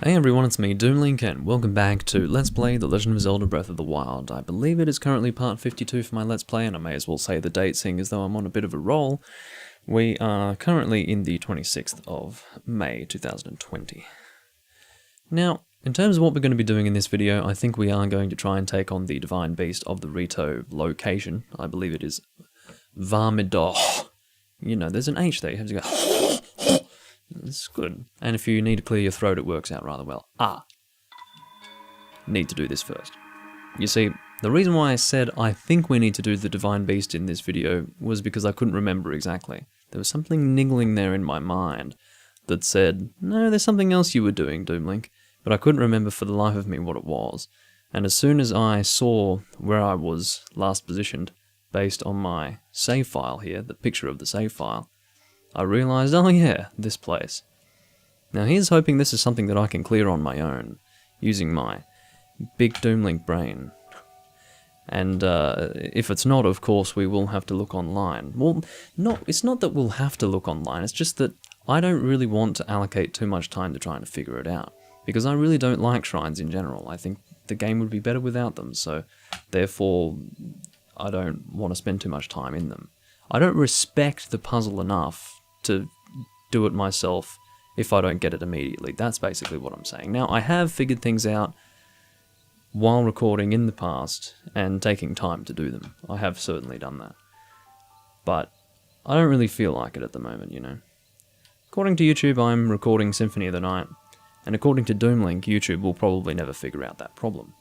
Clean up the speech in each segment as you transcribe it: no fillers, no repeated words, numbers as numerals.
Hey everyone, it's me, Doomlink, and welcome back to Let's Play The Legend of Zelda Breath of the Wild. I believe it is currently part 52 for my Let's Play, and I may as well say the date, seeing as though I'm on a bit of a roll. We are currently in the 26th of May 2020. Now, in terms of what we're going to be doing in this video, I think we are going to try and take on the Divine Beast of the Rito location. I believe it is Vah Medoh. You know, there's an H there, you have to go... It's good. And if you need to clear your throat, it works out rather well. Need to do this first. You see, the reason why I said I think we need to do the Divine Beast in this video was because I couldn't remember exactly. There was something niggling there in my mind that said, no, there's something else you were doing, Doomlink, but I couldn't remember for the life of me what it was. And as soon as I saw where I was last positioned, based on my save file here, the picture of the save file, I realised, oh yeah, this place. Now here's hoping this is something that I can clear on my own, using my big Doomlink brain. And if it's not, of course, we will have to look online. Well, no, it's not that we'll have to look online, it's just that I don't really want to allocate too much time to trying to figure it out. Because I really don't like shrines in general. I think the game would be better without them, so therefore I don't want to spend too much time in them. I don't respect the puzzle enough to do it myself if I don't get it immediately. That's basically what I'm saying. Now, I have figured things out while recording in the past and taking time to do them. I have certainly done that. But I don't really feel like it at the moment, you know. According to YouTube, I'm recording Symphony of the Night, and according to Doomlink, YouTube will probably never figure out that problem.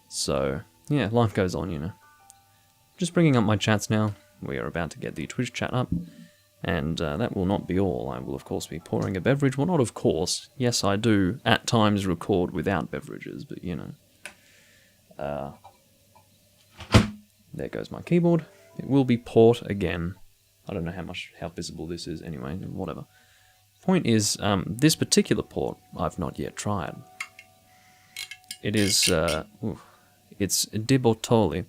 So, yeah, life goes on, you know. Just bringing up my chats now. We are about to get the Twitch chat up, and that will not be all. I will, of course, be pouring a beverage. Well, not of course. Yes, I do at times record without beverages, but you know. There goes my keyboard. It will be port again. I don't know how visible this is anyway, whatever. Point is, this particular port I've not yet tried. It is, it's Dibortoli,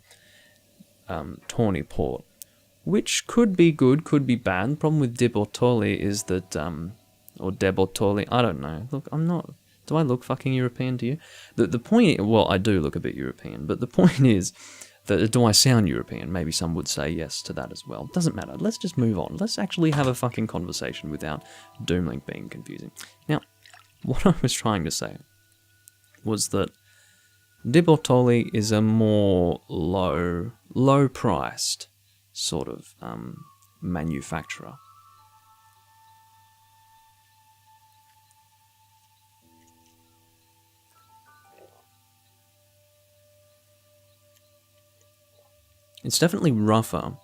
Tawny port. Which could be good, could be bad. The problem with Dibortoli is that, or Debortoli, I don't know. Look, I'm not, do I look fucking European to you? The point, well, I do look a bit European, but the point is that, do I sound European? Maybe some would say yes to that as well. Doesn't matter, let's just move on. Let's actually have a fucking conversation without Doomlink being confusing. Now, what I was trying to say was that Dibortoli is a more low-priced sort of manufacturer. It's definitely rougher,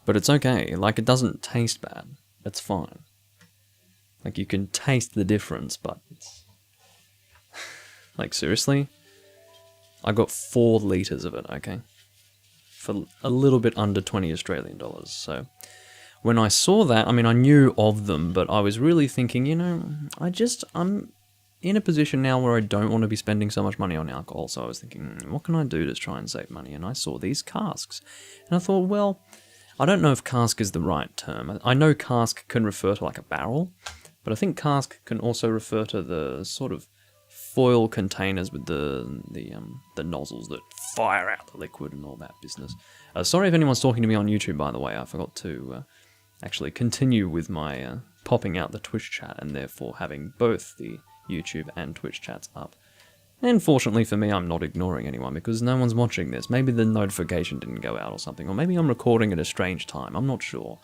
but it's okay. Like, it doesn't taste bad. It's fine. Like, you can taste the difference, but it's... like, seriously? I got 4 litres of it, okay? For a little bit under 20 Australian dollars. So when I saw that, I mean, I knew of them, but I was really thinking, you know, I'm in a position now where I don't want to be spending so much money on alcohol. So I was thinking, what can I do to try and save money? And I saw these casks. And I thought, well, I don't know if cask is the right term. I know cask can refer to like a barrel, but I think cask can also refer to the sort of foil containers with the nozzles that fire out the liquid and all that business. Sorry if anyone's talking to me on YouTube, by the way. I forgot to actually continue with my popping out the Twitch chat and therefore having both the YouTube and Twitch chats up. And fortunately for me, I'm not ignoring anyone because no one's watching this. Maybe the notification didn't go out or something, or maybe I'm recording at a strange time. I'm not sure.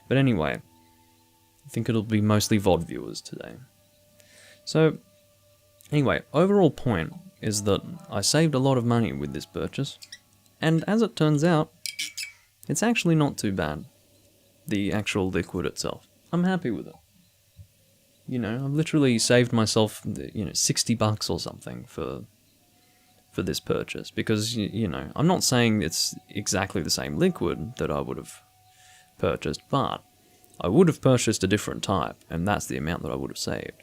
But anyway, I think it'll be mostly VOD viewers today. So, anyway, overall point is that I saved a lot of money with this purchase, and as it turns out, it's actually not too bad, the actual liquid itself. I'm happy with it. You know, I've literally saved myself, you know, $60 or something for this purchase, because, you know, I'm not saying it's exactly the same liquid that I would have purchased, but I would have purchased a different type, and that's the amount that I would have saved.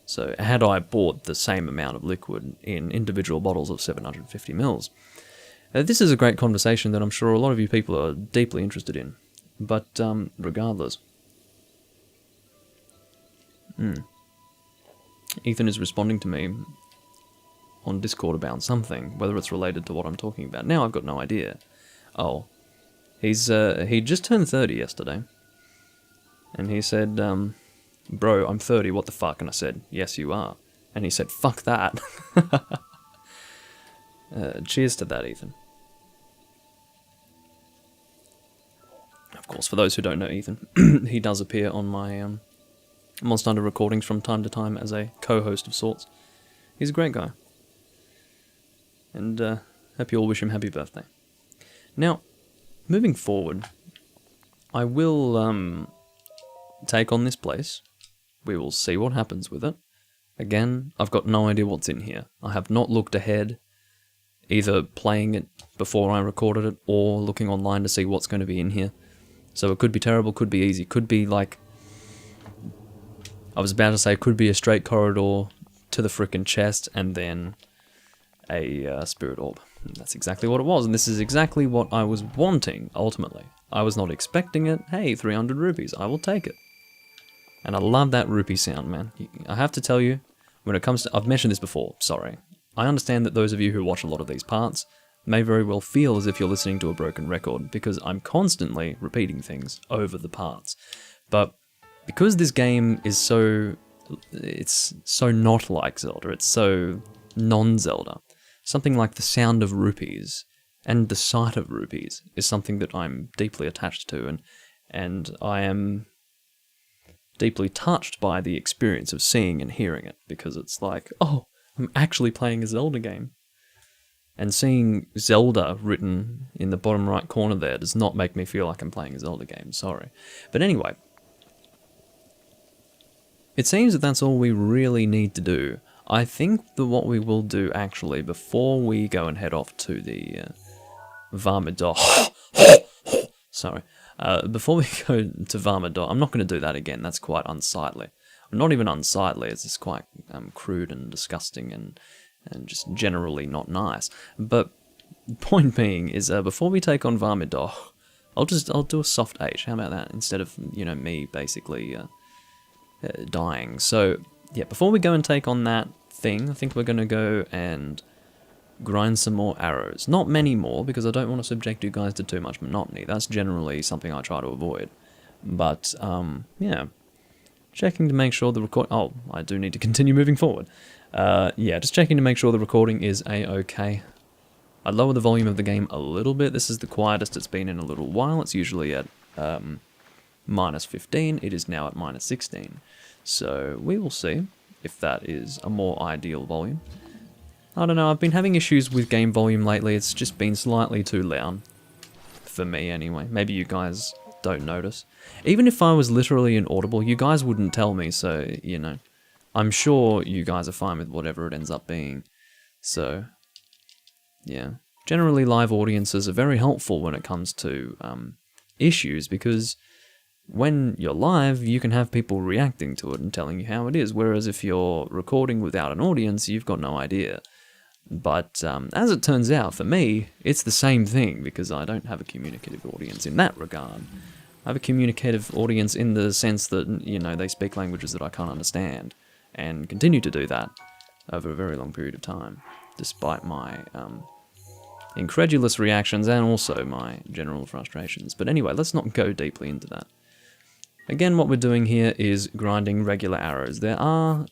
So had I bought the same amount of liquid in individual bottles of 750 mils, this is a great conversation that I'm sure a lot of you people are deeply interested in. But regardless, Ethan is responding to me on Discord about something, whether it's related to what I'm talking about. Now I've got no idea. Oh, he just turned 30 yesterday, and he said, bro, I'm 30, what the fuck? And I said, yes, you are. And he said, fuck that. Cheers to that, Ethan. Of course, for those who don't know Ethan, he does appear on my Monster Hunter recordings from time to time as a co-host of sorts. He's a great guy. And hope you all wish him happy birthday. Now, moving forward, I will take on this place. We will see what happens with it. Again, I've got no idea what's in here. I have not looked ahead, either playing it before I recorded it, or looking online to see what's going to be in here. So it could be terrible, could be easy, could be like... I was about to say, could be a straight corridor to the frickin' chest, and then a spirit orb. And that's exactly what it was, and this is exactly what I was wanting, ultimately. I was not expecting it. Hey, 300 rupees, I will take it. And I love that rupee sound, man. I have to tell you, when it comes to... I've mentioned this before, sorry. I understand that those of you who watch a lot of these parts may very well feel as if you're listening to a broken record, because I'm constantly repeating things over the parts. But because this game is so... It's so not like Zelda, it's so non-Zelda. Something like the sound of rupees and the sight of rupees is something that I'm deeply attached to, and I am deeply touched by the experience of seeing and hearing it, because it's like, oh, I'm actually playing a Zelda game. And seeing Zelda written in the bottom right corner there does not make me feel like I'm playing a Zelda game, sorry. But anyway, it seems that that's all we really need to do. I think that what we will do, actually, before we go and head off to the Vah Medoh... sorry. Before we go to Vah Medoh, I'm not going to do that again, that's quite unsightly. Not even unsightly, it's just quite crude and disgusting and just generally not nice. But point being is, before we take on Vah Medoh, I'll do a soft H, how about that, instead of, you know, me basically dying. So, yeah, before we go and take on that thing, I think we're going to go and grind some more arrows. Not many more, because I don't want to subject you guys to too much monotony. That's generally something I try to avoid. But, yeah. Checking to make sure the record... Oh, I do need to continue moving forward. Yeah, just checking to make sure the recording is a-okay. I'd lower the volume of the game a little bit. This is the quietest it's been in a little while. It's usually at minus 15. It is now at minus 16. So we will see if that is a more ideal volume. I don't know, I've been having issues with game volume lately. It's just been slightly too loud. For me, anyway. Maybe you guys don't notice. Even if I was literally inaudible, you guys wouldn't tell me, so, you know. I'm sure you guys are fine with whatever it ends up being. So, yeah. Generally, live audiences are very helpful when it comes to issues, because when you're live, you can have people reacting to it and telling you how it is, whereas if you're recording without an audience, you've got no idea. But as it turns out, for me, it's the same thing, because I don't have a communicative audience in that regard. I have a communicative audience in the sense that, you know, they speak languages that I can't understand, and continue to do that over a very long period of time, despite my incredulous reactions and also my general frustrations. But anyway, let's not go deeply into that. Again, what we're doing here is grinding regular arrows. There are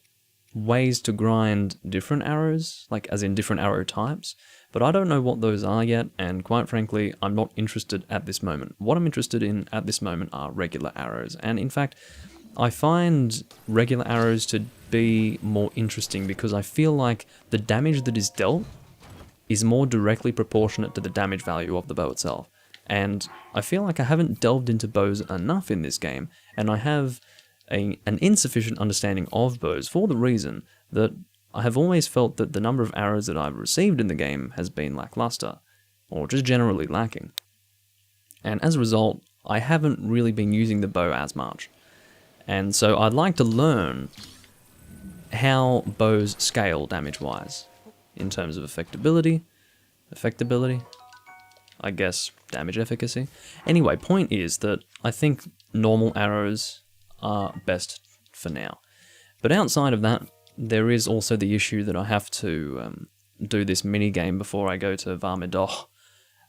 ways to grind different arrows, like as in different arrow types, but I don't know what those are yet, and quite frankly, I'm not interested at this moment. What I'm interested in at this moment are regular arrows, and in fact, I find regular arrows to be more interesting because I feel like the damage that is dealt is more directly proportionate to the damage value of the bow itself. And I feel like I haven't delved into bows enough in this game, and I have an insufficient understanding of bows for the reason that I have always felt that the number of arrows that I've received in the game has been lackluster, or just generally lacking. And as a result, I haven't really been using the bow as much. And so I'd like to learn how bows scale damage-wise, in terms of effectability, I guess damage efficacy. Anyway, point is that I think normal arrows are best for now. But outside of that, there is also the issue that I have to do this mini game before I go to Vah Medoh.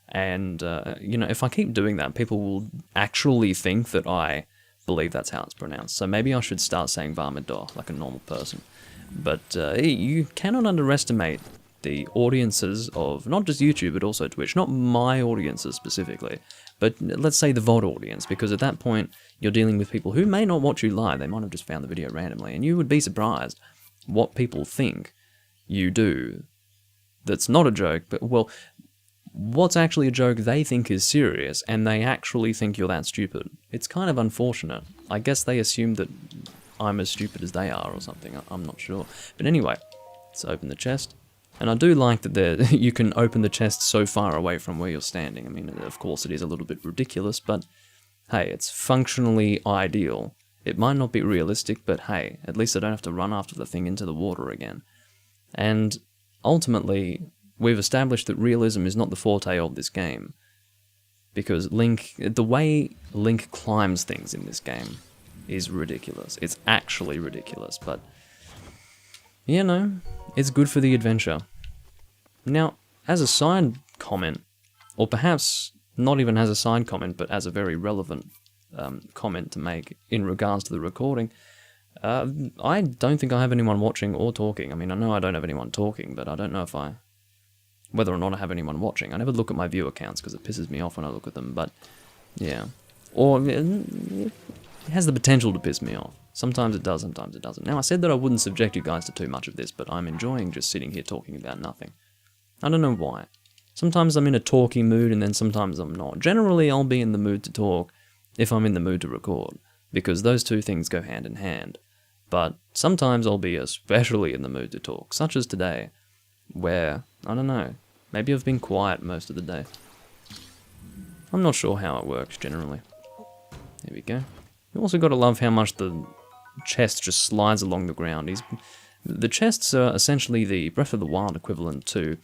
And, you know, if I keep doing that, people will actually think that I believe that's how it's pronounced. So maybe I should start saying Vah Medoh like a normal person. But you cannot underestimate the audiences of not just YouTube, but also Twitch. Not my audiences specifically, but let's say the VOD audience, because at that point, you're dealing with people who may not watch you live. They might have just found the video randomly, and you would be surprised what people think you do that's not a joke, but, well, what's actually a joke they think is serious, and they actually think you're that stupid. It's kind of unfortunate. I guess they assume that I'm as stupid as they are or something. I'm not sure. But anyway, let's open the chest. And I do like that you can open the chest so far away from where you're standing. I mean, of course it is a little bit ridiculous, but hey, it's functionally ideal. It might not be realistic, but hey, at least I don't have to run after the thing into the water again. And ultimately, we've established that realism is not the forte of this game. Because Link, the way Link climbs things in this game is ridiculous. It's actually ridiculous, but, you know, it's good for the adventure. Now, as a side comment, or perhaps not even as a side comment, but as a very relevant comment to make in regards to the recording, I don't think I have anyone watching or talking. I mean, I know I don't have anyone talking, but I don't know if whether or not I have anyone watching. I never look at my view accounts because it pisses me off when I look at them, but yeah. Or it has the potential to piss me off. Sometimes it does, sometimes it doesn't. Now, I said that I wouldn't subject you guys to too much of this, but I'm enjoying just sitting here talking about nothing. I don't know why. Sometimes I'm in a talky mood and then sometimes I'm not. Generally, I'll be in the mood to talk if I'm in the mood to record, because those two things go hand in hand. But sometimes I'll be especially in the mood to talk, such as today, where, I don't know, maybe I've been quiet most of the day. I'm not sure how it works, generally. There we go. You also got to love how much the chest just slides along the ground. The chests are essentially the Breath of the Wild equivalent to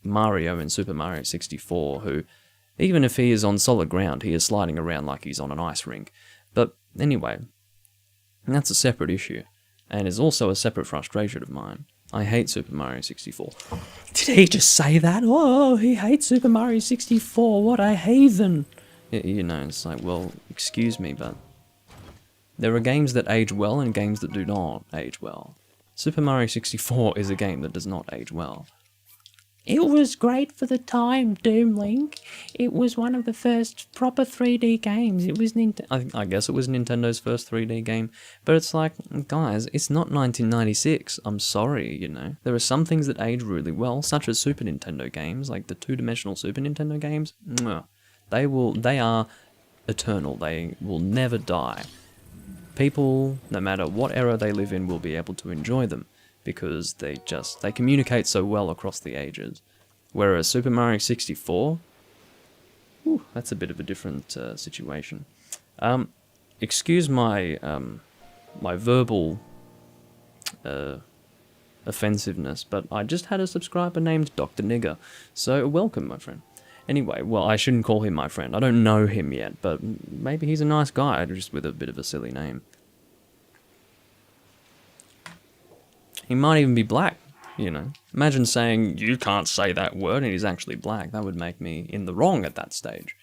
Mario in Super Mario 64, who, even if he is on solid ground, he is sliding around like he's on an ice rink. But anyway, that's a separate issue, and is also a separate frustration of mine. I hate Super Mario 64. Did he just say that? Oh, he hates Super Mario 64, what a heathen! You know, it's like, well, excuse me, but there are games that age well and games that do not age well. Super Mario 64 is a game that does not age well. It was great for the time, Doom Link. It was one of the first proper 3D games. It was I guess it was Nintendo's first 3D game, but it's like, guys, it's not 1996. I'm sorry, you know. There are some things that age really well, such as Super Nintendo games, like the two-dimensional Super Nintendo games. They are eternal. They will never die. People, no matter what era they live in, will be able to enjoy them, because they communicate so well across the ages. Whereas Super Mario 64, that's a bit of a different situation. Excuse my my verbal offensiveness, but I just had a subscriber named Dr. Nigger, so welcome, my friend. Anyway, well, I shouldn't call him my friend. I don't know him yet, but maybe he's a nice guy, just with a bit of a silly name. He might even be black, you know. Imagine saying, you can't say that word, and he's actually black. That would make me in the wrong at that stage,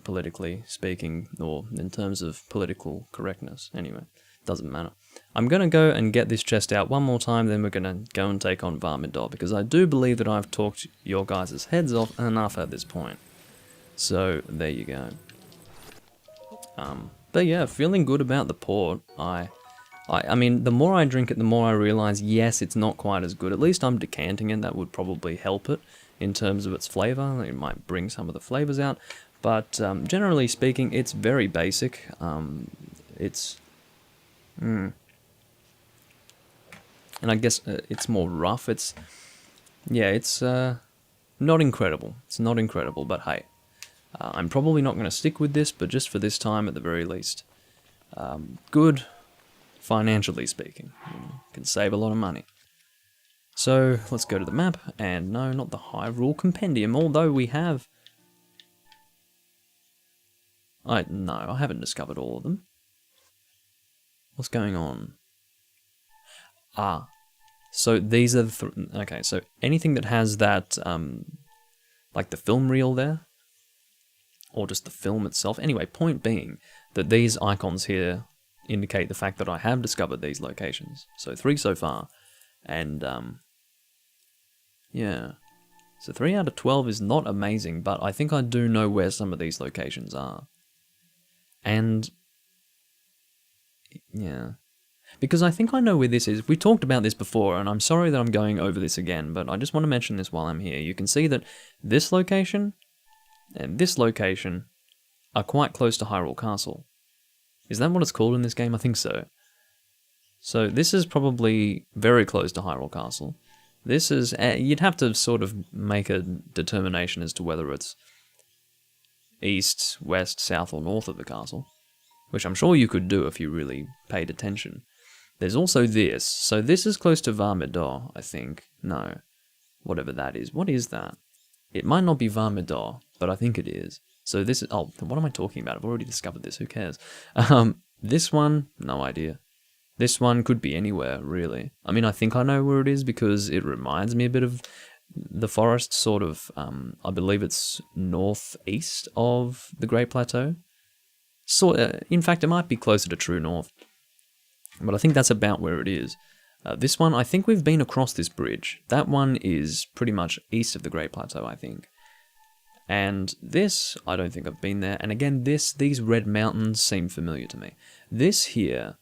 politically speaking, or in terms of political correctness. Anyway, doesn't matter. I'm going to go and get this chest out one more time, then we're going to go and take on Vah Medoh, because I do believe that I've talked your guys' heads off enough at this point. So, there you go. But yeah, feeling good about the port. I mean, the more I drink it, the more I realise, yes, it's not quite as good. At least I'm decanting it. That would probably help it in terms of its flavour. It might bring some of the flavours out. But generally speaking, it's very basic. And I guess it's more rough. It's not incredible. It's not incredible, but hey. I'm probably not going to stick with this, but just for this time at the very least. Good. Financially speaking, you can save a lot of money. So let's go to the map, and no, not the Hyrule Compendium, although we have... I haven't discovered all of them. What's going on? So these are okay, so anything that has that, like the film reel there, or just the film itself. Anyway, point being that these icons here indicate the fact that I have discovered these locations. So 3 so far, and yeah. So 3 out of 12 is not amazing, but I think I do know where some of these locations are. And yeah. Because I think I know where this is. We talked about this before, and I'm sorry that I'm going over this again, but I just want to mention this while I'm here. You can see that this location and this location are quite close to Hyrule Castle. Is that what it's called in this game? I think so. So this is probably very close to Hyrule Castle. This is... you'd have to sort of make a determination as to whether it's east, west, south, or north of the castle, which I'm sure you could do if you really paid attention. There's also this. So this is close to Vah Medoh, I think. No. Whatever that is. What is that? It might not be Vah Medoh, but I think it is. So this is... oh, what am I talking about? I've already discovered this. Who cares? This one, no idea. This one could be anywhere, really. I mean, I think I know where it is because it reminds me a bit of the forest, sort of... I believe it's northeast of the Great Plateau. So, in fact, it might be closer to true north. But I think that's about where it is. This one, I think we've been across this bridge. That one is pretty much east of the Great Plateau, I think. And this, I don't think I've been there. And again, these red mountains seem familiar to me. This here,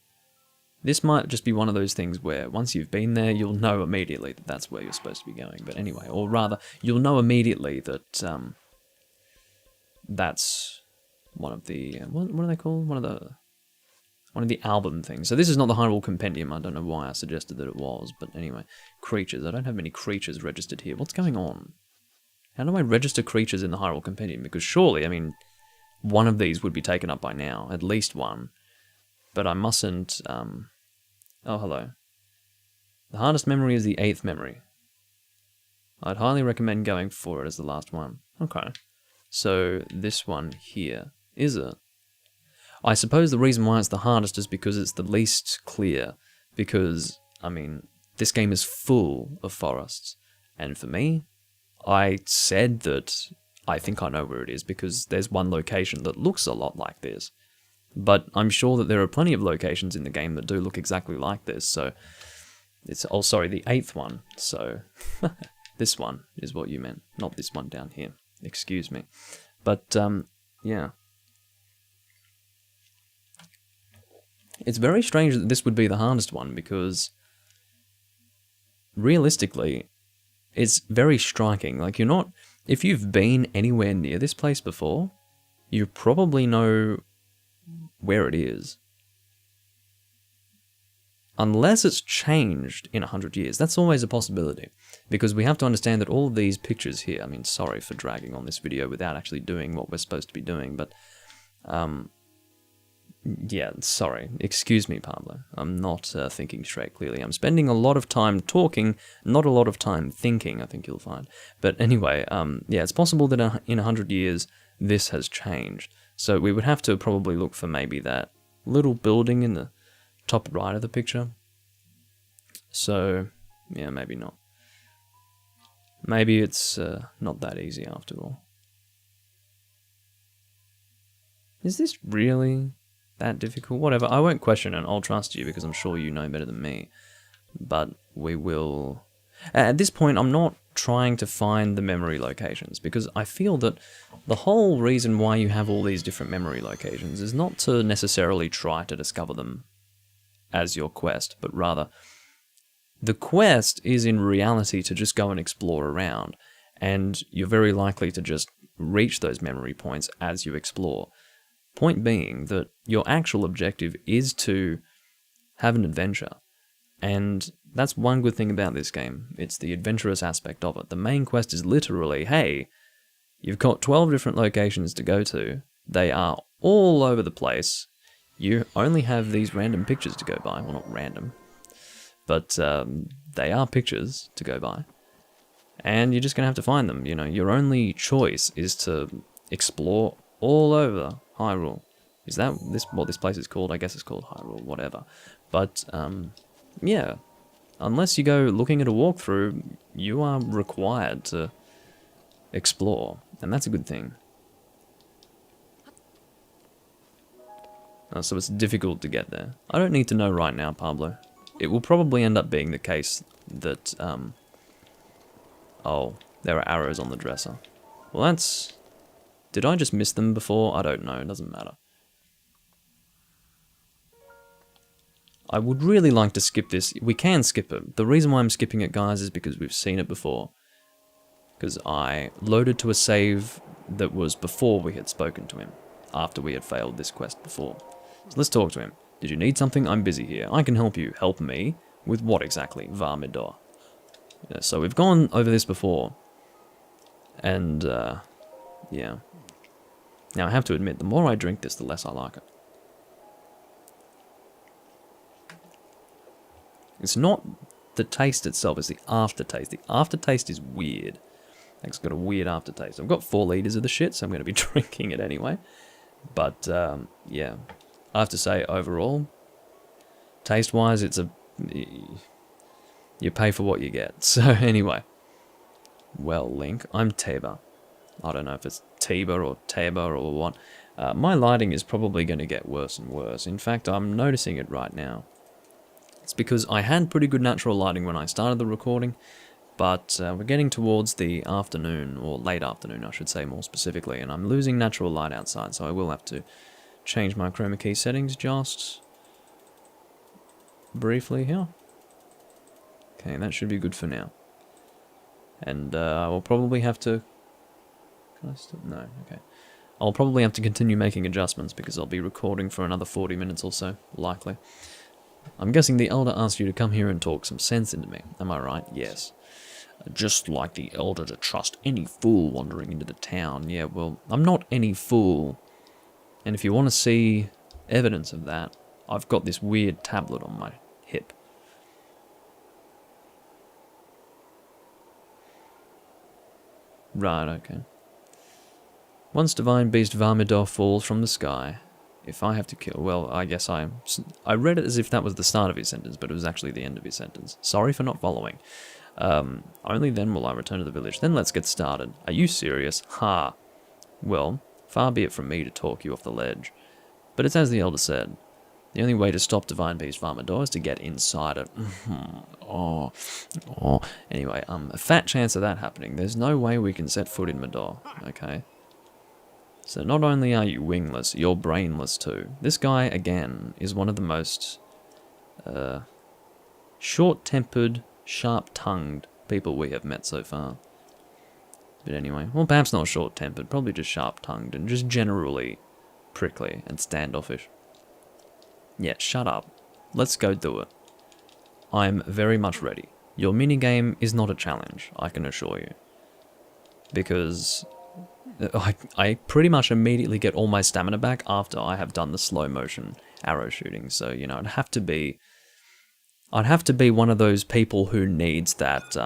this might just be one of those things where once you've been there, you'll know immediately that that's where you're supposed to be going. But anyway, or rather, you'll know immediately that that's one of the... what are they called? One of the album things. So this is not the Hyrule Compendium. I don't know why I suggested that it was, but anyway. Creatures. I don't have many creatures registered here. What's going on? How do I register creatures in the Hyrule Compendium? Because surely, I mean, one of these would be taken up by now. At least one. But I mustn't... oh, hello. The hardest memory is the 8th memory. I'd highly recommend going for it as the last one. Okay. So, this one here. Is it? I suppose the reason why it's the hardest is because it's the least clear. Because, I mean, this game is full of forests. And for me, I said that I think I know where it is because there's one location that looks a lot like this. But I'm sure that there are plenty of locations in the game that do look exactly like this. So, it's... oh, sorry, the 8th one. So, this one is what you meant. Not this one down here. Excuse me. But, yeah. It's very strange that this would be the hardest one because realistically, it's very striking. Like, you're not... if you've been anywhere near this place before, you probably know where it is. Unless it's changed in 100 years. That's always a possibility. Because we have to understand that all of these pictures here... I mean, sorry for dragging on this video without actually doing what we're supposed to be doing, but... yeah, sorry. Excuse me, Pablo. I'm not thinking straight clearly. I'm spending a lot of time talking, not a lot of time thinking, I think you'll find. But anyway, yeah, it's possible that in 100 years, this has changed. So we would have to probably look for maybe that little building in the top right of the picture. So, yeah, maybe not. Maybe it's not that easy after all. Is this really... that difficult? Whatever, I won't question it. I'll trust you because I'm sure you know better than me. But we will... at this point, I'm not trying to find the memory locations because I feel that the whole reason why you have all these different memory locations is not to necessarily try to discover them as your quest, but rather the quest is in reality to just go and explore around, and you're very likely to just reach those memory points as you explore. Point being that your actual objective is to have an adventure. And that's one good thing about this game. It's the adventurous aspect of it. The main quest is literally, hey, you've got 12 different locations to go to. They are all over the place. You only have these random pictures to go by. Well, not random. But they are pictures to go by. And you're just going to have to find them. You know, your only choice is to explore all over Hyrule. Is that what this place is called? I guess it's called Hyrule, whatever. But, yeah. unless you go looking at a walkthrough, you are required to explore, and that's a good thing. So it's difficult to get there. I don't need to know right now, Pablo. It will probably end up being the case that, oh, there are arrows on the dresser. Well, that's... Did I just miss them before? I don't know, it doesn't matter. I would really like to skip this. We can skip it. The reason why I'm skipping it, guys, is because we've seen it before. Because I loaded to a save that was before we had spoken to him. After we had failed this quest before. So let's talk to him. Did you need something? I'm busy here. I can help you. Help me? With what exactly? Vah Medoh. Yeah, so we've gone over this before. And, yeah. Now I have to admit, the more I drink this, the less I like it. It's not the taste itself, it's the aftertaste. The aftertaste is weird. It's got a weird aftertaste. I've got 4 liters of the shit, so I'm going to be drinking it anyway. But, yeah. I have to say, overall, taste-wise, it's a... You pay for what you get. So, anyway. Well, Link, I'm Teba. I don't know if it's Teba or Teba or what. My lighting is probably going to get worse and worse. In fact, I'm noticing it right now. It's because I had pretty good natural lighting when I started the recording, but we're getting towards the afternoon, or late afternoon I should say more specifically, and I'm losing natural light outside, so I will have to change my chroma key settings just briefly here. Okay, that should be good for now. And I will probably have to... Can I still... No, okay. I'll probably have to continue making adjustments because I'll be recording for another 40 minutes or so, likely. I'm guessing the Elder asked you to come here and talk some sense into me. Am I right? Yes. Just like the Elder to trust any fool wandering into the town. Yeah, well, I'm not any fool. And if you want to see evidence of that, I've got this weird tablet on my hip. Right, okay. Once divine beast Vah Medoh falls from the sky, if I have to kill... Well, I guess I read it as if that was the start of his sentence, but it was actually the end of his sentence. Sorry for not following. Only then will I return to the village. Then let's get started. Are you serious? Ha. Well, far be it from me to talk you off the ledge. But it's as the Elder said. The only way to stop divine beast Vah Medoh is to get inside it. Anyway, a fat chance of that happening. There's no way we can set foot in Medoh, okay? So not only are you wingless, you're brainless too. This guy, again, is one of the most short-tempered, sharp-tongued people we have met so far. But anyway, well, perhaps not short-tempered, probably just sharp-tongued and just generally prickly and standoffish. Yeah, shut up. Let's go do it. I'm very much ready. Your minigame is not a challenge, I can assure you. Because I pretty much immediately get all my stamina back after I have done the slow motion arrow shooting. So, you know, I'd have to be one of those people who needs that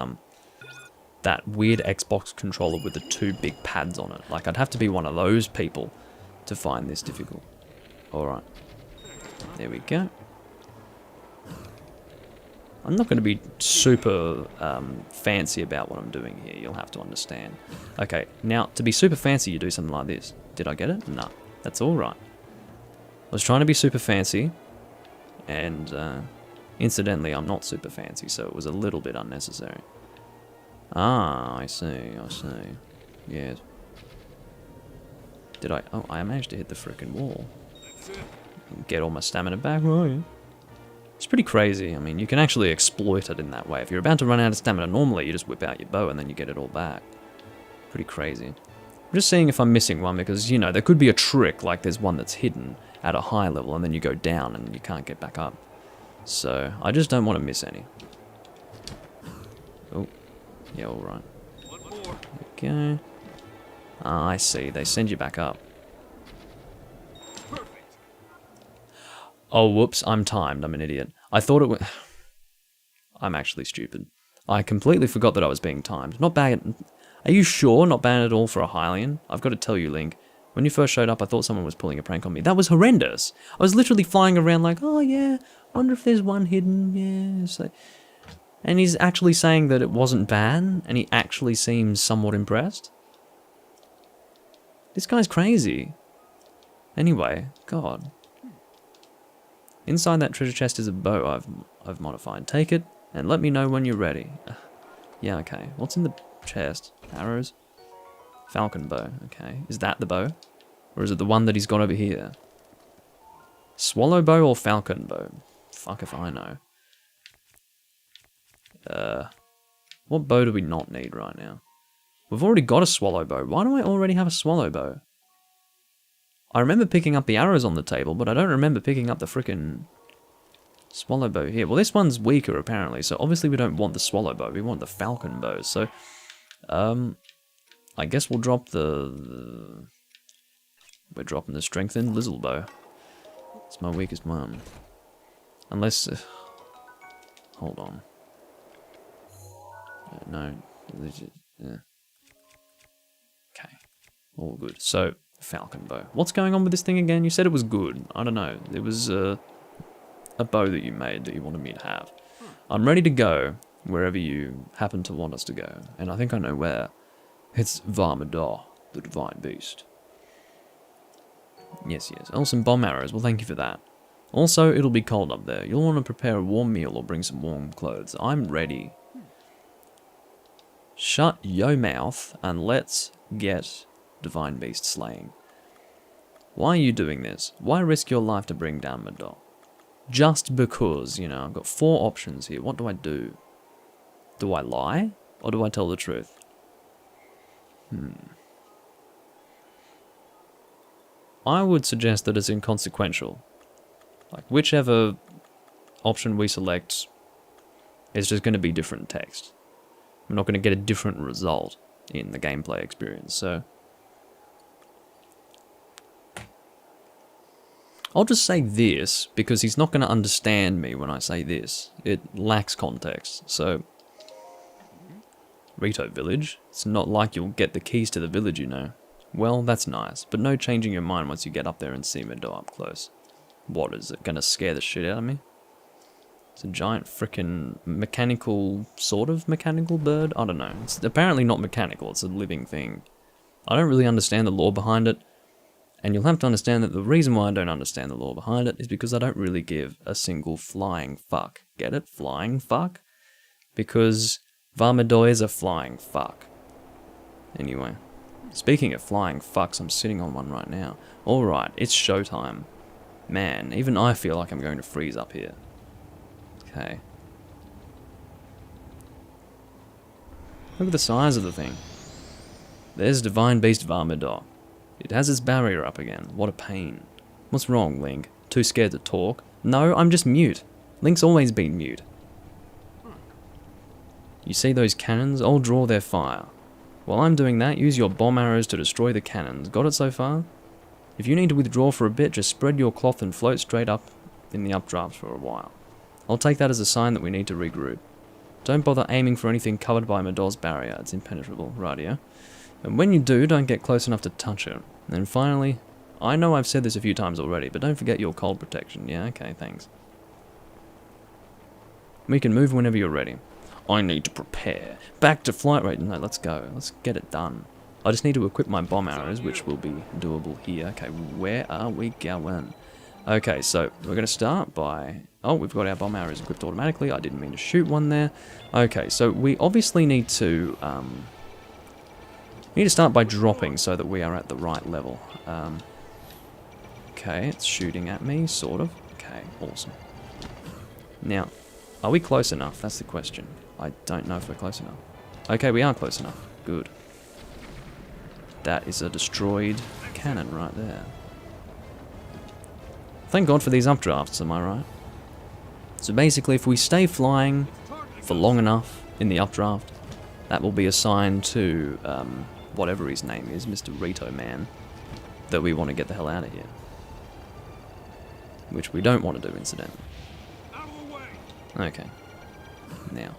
that weird Xbox controller with the 2 big pads on it. Like, I'd have to be one of those people to find this difficult. Alright. There we go. I'm not going to be super fancy about what I'm doing here, you'll have to understand. Okay, now, to be super fancy, you do something like this. Did I get it? No, that's alright. I was trying to be super fancy, and incidentally, I'm not super fancy, so it was a little bit unnecessary. Ah, I see. Yes. Did I... Oh, I managed to hit the frickin' wall. Get all my stamina back, right? It's pretty crazy. I mean, you can actually exploit it in that way. If you're about to run out of stamina, normally you just whip out your bow and then you get it all back. Pretty crazy. I'm just seeing if I'm missing one because, you know, there could be a trick, like there's one that's hidden at a high level and then you go down and you can't get back up. So, I just don't want to miss any. Oh, yeah, alright. Okay. Ah, I see. They send you back up. Oh, whoops, I'm timed. I'm an idiot. I thought it was... I'm actually stupid. I completely forgot that I was being timed. Not bad. Are you sure? Not bad at all for a Hylian? I've got to tell you, Link. When you first showed up, I thought someone was pulling a prank on me. That was horrendous. I was literally flying around like, oh yeah, wonder if there's one hidden. Yeah. So... And he's actually saying that it wasn't bad, and he actually seems somewhat impressed. This guy's crazy. Anyway, God. Inside that treasure chest is a bow I've modified. Take it, and let me know when you're ready. Yeah, okay. What's in the chest? Arrows? Falcon bow, okay. Is that the bow? Or is it the one that he's got over here? Swallow bow or falcon bow? Fuck if I know. What bow do we not need right now? We've already got a swallow bow. Why do I already have a swallow bow? I remember picking up the arrows on the table, but I don't remember picking up the frickin' swallow bow here. Well, this one's weaker, apparently, so obviously we don't want the swallow bow. We want the falcon bow, so... I guess we'll drop the... We're dropping the strengthened Lizzle bow. It's my weakest one. Unless... hold on. No. Yeah. Okay. All good. So, falcon bow. What's going on with this thing again? You said it was good. I don't know. It was a bow that you made that you wanted me to have. I'm ready to go wherever you happen to want us to go. And I think I know where. It's Vah Medoh, the divine beast. Yes, yes. Oh, some bomb arrows. Well, thank you for that. Also, it'll be cold up there. You'll want to prepare a warm meal or bring some warm clothes. I'm ready. Shut yo mouth and let's get divine beast slaying. Why are you doing this? Why risk your life to bring down Medoh? Just because, you know, I've got 4 options here. What do I do? Do I lie? Or do I tell the truth? I would suggest that it's inconsequential. Like, whichever option we select is just going to be different text. We're not going to get a different result in the gameplay experience, so... I'll just say this, because he's not going to understand me when I say this. It lacks context, so... Rito village? It's not like you'll get the keys to the village, you know. Well, that's nice, but no changing your mind once you get up there and see Medoh up close. What, is it gonna scare the shit out of me? It's a giant frickin' mechanical, sort of mechanical bird? I don't know. It's apparently not mechanical, it's a living thing. I don't really understand the lore behind it, and you'll have to understand that the reason why I don't understand the lore behind it is because I don't really give a single flying fuck. Get it? Flying fuck? Because Vah Medoh is a flying fuck. Anyway, speaking of flying fucks, I'm sitting on one right now. Alright, it's showtime. Man, even I feel like I'm going to freeze up here. Okay. Look at the size of the thing. There's Divine Beast Vah Medoh. It has its barrier up again. What a pain. What's wrong, Link? Too scared to talk? No, I'm just mute. Link's always been mute. You see those cannons? I'll draw their fire. While I'm doing that, use your bomb arrows to destroy the cannons. Got it so far? If you need to withdraw for a bit, just spread your cloth and float straight up in the updraft for a while. I'll take that as a sign that we need to regroup. Don't bother aiming for anything covered by Medoh's barrier. It's impenetrable, rightio. And when you do, don't get close enough to touch it. And finally, I know I've said this a few times already, but don't forget your cold protection. Yeah, okay, thanks. We can move whenever you're ready. I need to prepare. Back to flight rate. No, let's go. Let's get it done. I just need to equip my bomb arrows, which will be doable here. Okay, where are we going? Okay, so we're going to start by... Oh, we've got our bomb arrows equipped automatically. I didn't mean to shoot one there. Okay, so we obviously need to... start by dropping so that we are at the right level. Okay, it's shooting at me, sort of. Okay, awesome. Now, are we close enough? That's the question. I don't know if we're close enough. Okay, we are close enough. Good. That is a destroyed cannon right there. Thank God for these updrafts, am I right? So basically, if we stay flying for long enough in the updraft, that will be a sign to whatever his name is, Mr. Rito Man, that we want to get the hell out of here. Which we don't want to do, incidentally. Okay. Now.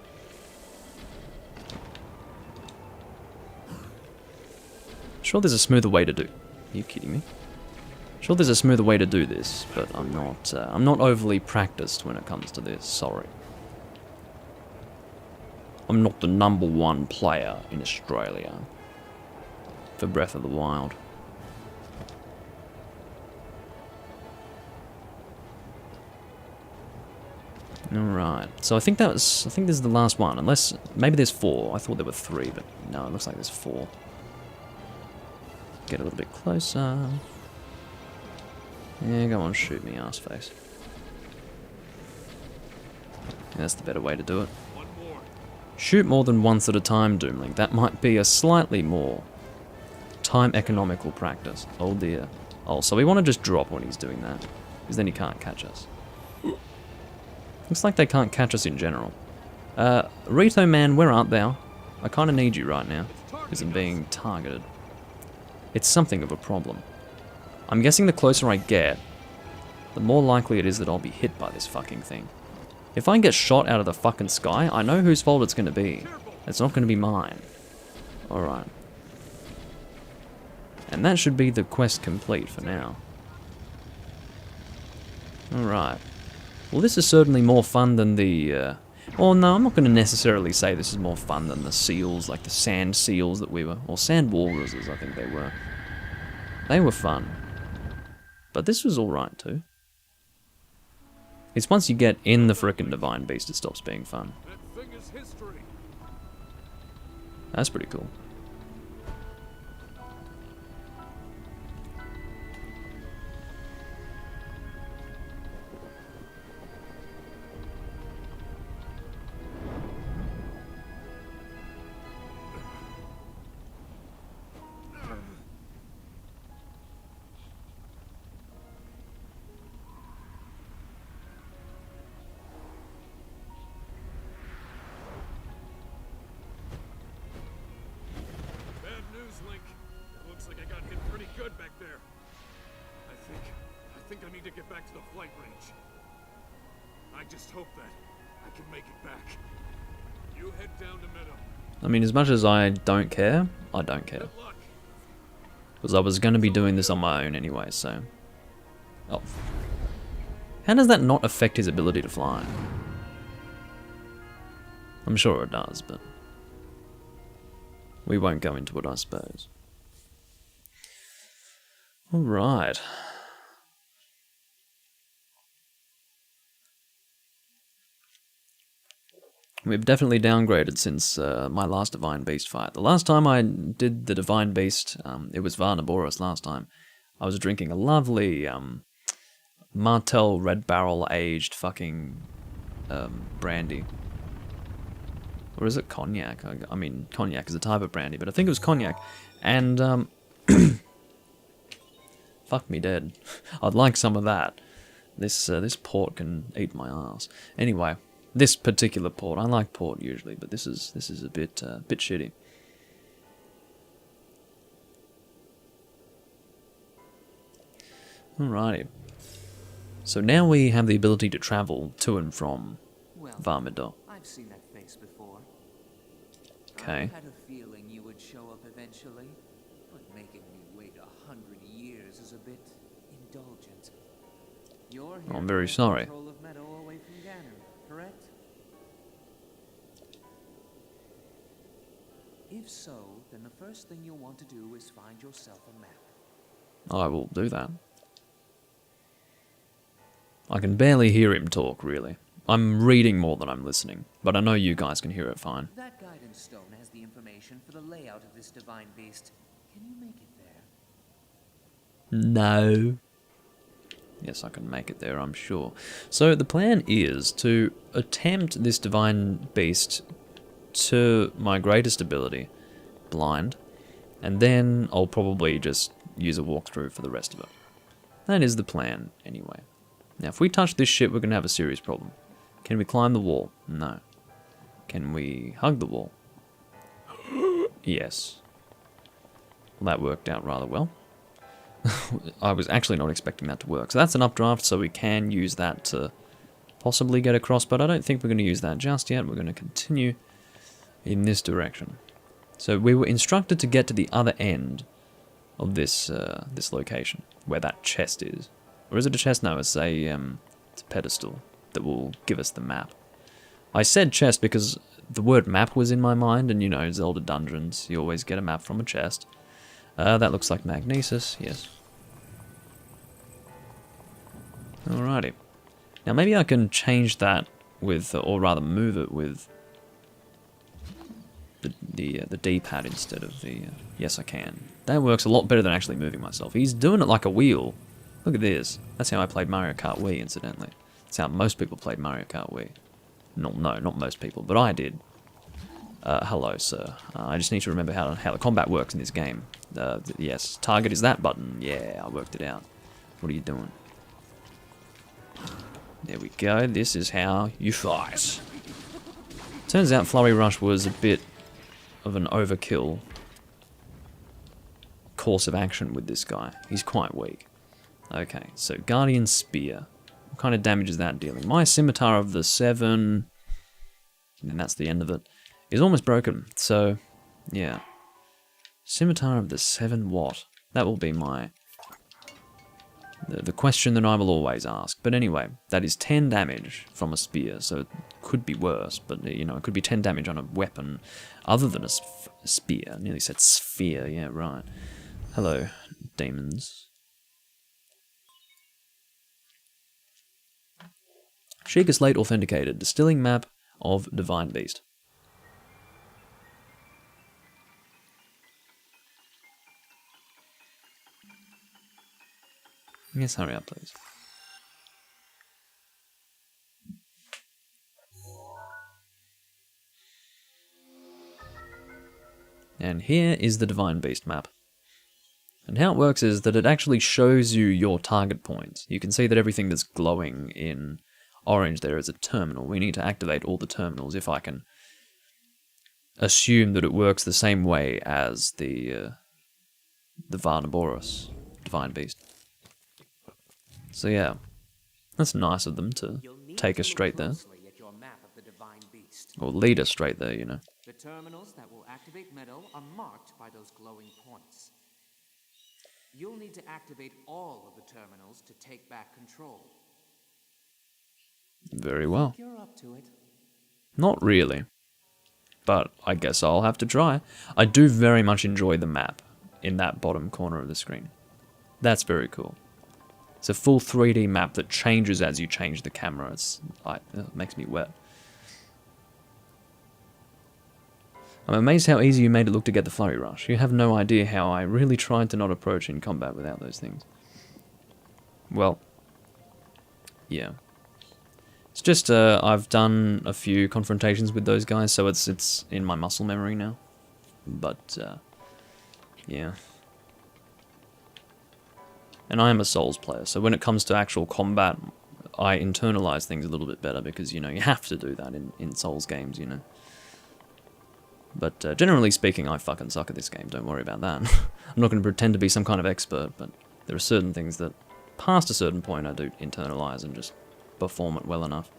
Sure there's a smoother way to do... Are you kidding me? Sure there's a smoother way to do this, but I'm not overly practiced when it comes to this, sorry. I'm not the #1 player in Australia for Breath of the Wild. Alright, so I think this is the last one, unless, maybe there's 4. I thought there were 3, but no, it looks like there's 4. Get a little bit closer. Yeah, go on, shoot me, ass face. Yeah, that's the better way to do it. Shoot more than once at a time, Doomlink. That might be a slightly more time economical practice. Oh dear. Oh, so we want to just drop when he's doing that, because then he can't catch us. Looks like they can't catch us in general. Rito man, where art thou? I kind of need you right now, because I'm being targeted. It's something of a problem. I'm guessing the closer I get, the more likely it is that I'll be hit by this fucking thing. If I get shot out of the fucking sky, I know whose fault it's going to be. It's not going to be mine. Alright. And that should be the quest complete for now. Alright. Well, this is certainly more fun than the... Well, no, I'm not going to necessarily say this is more fun than the seals, like the sand seals that we were... Or sand walruses, I think they were. They were fun. But this was alright too. It's once you get in the frickin' Divine Beast, it stops being fun. That thing is history. That's pretty cool. I think I need to get back to the flight range. I just hope that I can make it back. You head down to Meadow. I mean, as much as I don't care, I don't care. Because I was going to be doing this on my own anyway, so... Oh. How does that not affect his ability to fly? I'm sure it does, but... we won't go into it, I suppose. Alright. We've definitely downgraded since my last Divine Beast fight. The last time I did the Divine Beast, it was Vah Medoh last time. I was drinking a lovely Martell Red Barrel aged fucking brandy. Or is it cognac? I mean, cognac is a type of brandy, but I think it was cognac. And, fuck me dead. I'd like some of that. This port can eat my ass. Anyway. This particular port, I like port usually, but this is a bit shitty. Alrighty. So now we have the ability to travel to and from Vah Medoh. I've seen that face before. Okay. I had a feeling you would show up eventually, but making me wait 100 years is a bit indulgent. You're here I'm very sorry. control of Meadow away from Ganon, correct? If so, then the first thing you'll want to do is find yourself a map. I will do that. I can barely hear him talk, really. I'm reading more than I'm listening, but I know you guys can hear it fine. That guidance stone has the information for the layout of this Divine Beast. Can you make it there? No. Yes, I can make it there, I'm sure. So the plan is to attempt this Divine Beast to my greatest ability, blind, and then I'll probably just use a walkthrough for the rest of it. That is the plan, anyway. Now, if we touch this shit, we're going to have a serious problem. Can we climb the wall? No. Can we hug the wall? Yes. Well, that worked out rather well. I was actually not expecting that to work. So that's an updraft, so we can use that to possibly get across, but I don't think we're going to use that just yet. We're going to continue in this direction. So we were instructed to get to the other end of this this location, where that chest is. Or is it a chest? No, it's a pedestal that will give us the map. I said chest because the word map was in my mind, and you know, Zelda dungeons, you always get a map from a chest. That looks like magnesis, yes. Alrighty. Now maybe I can change that with, or rather move it with the D-pad instead of the... yes, I can. That works a lot better than actually moving myself. He's doing it like a wheel. Look at this. That's how I played Mario Kart Wii, incidentally. That's how most people played Mario Kart Wii. No, not most people, but I did. Hello, sir. I just need to remember how the combat works in this game. Yes, target is that button. Yeah, I worked it out. What are you doing? There we go. This is how you fight. Turns out Flurry Rush was a bit of an overkill course of action with this guy. He's quite weak. Okay, so Guardian Spear. What kind of damage is that dealing? My Scimitar of the 7, and that's the end of it, is almost broken. So, yeah. Scimitar of the 7 what? That will be my... the question that I will always ask. But anyway, that is 10 damage from a spear, so it could be worse. But, you know, it could be 10 damage on a weapon other than a spear. I nearly said sphere, yeah, right. Hello, demons. Sheikah Slate authenticated. Distilling map of Divine Beast. Yes, hurry up, please. And here is the Divine Beast map. And how it works is that it actually shows you your target points. You can see that everything that's glowing in orange there is a terminal. We need to activate all the terminals if I can assume that it works the same way as the Vah Medoh Divine Beast. So yeah, that's nice of them to take us straight there. Or lead us straight there, you know. The terminals that will activate Medoh are marked by those glowing points. You'll need to activate all of the terminals to take back control. Very well. You're up to it. Not really. But I guess I'll have to try. I do very much enjoy the map in that bottom corner of the screen. That's very cool. It's a full 3D map that changes as you change the camera. It makes me wet. I'm amazed how easy you made it look to get the Flurry Rush. You have no idea how I really tried to not approach in combat without those things. Well, yeah. It's just, I've done a few confrontations with those guys, so it's in my muscle memory now. But, yeah. And I am a Souls player, so when it comes to actual combat, I internalize things a little bit better, because, you know, you have to do that in Souls games, you know. But generally speaking, I fucking suck at this game, don't worry about that. I'm not going to pretend to be some kind of expert, but there are certain things that, past a certain point, I do internalize and just perform it well enough.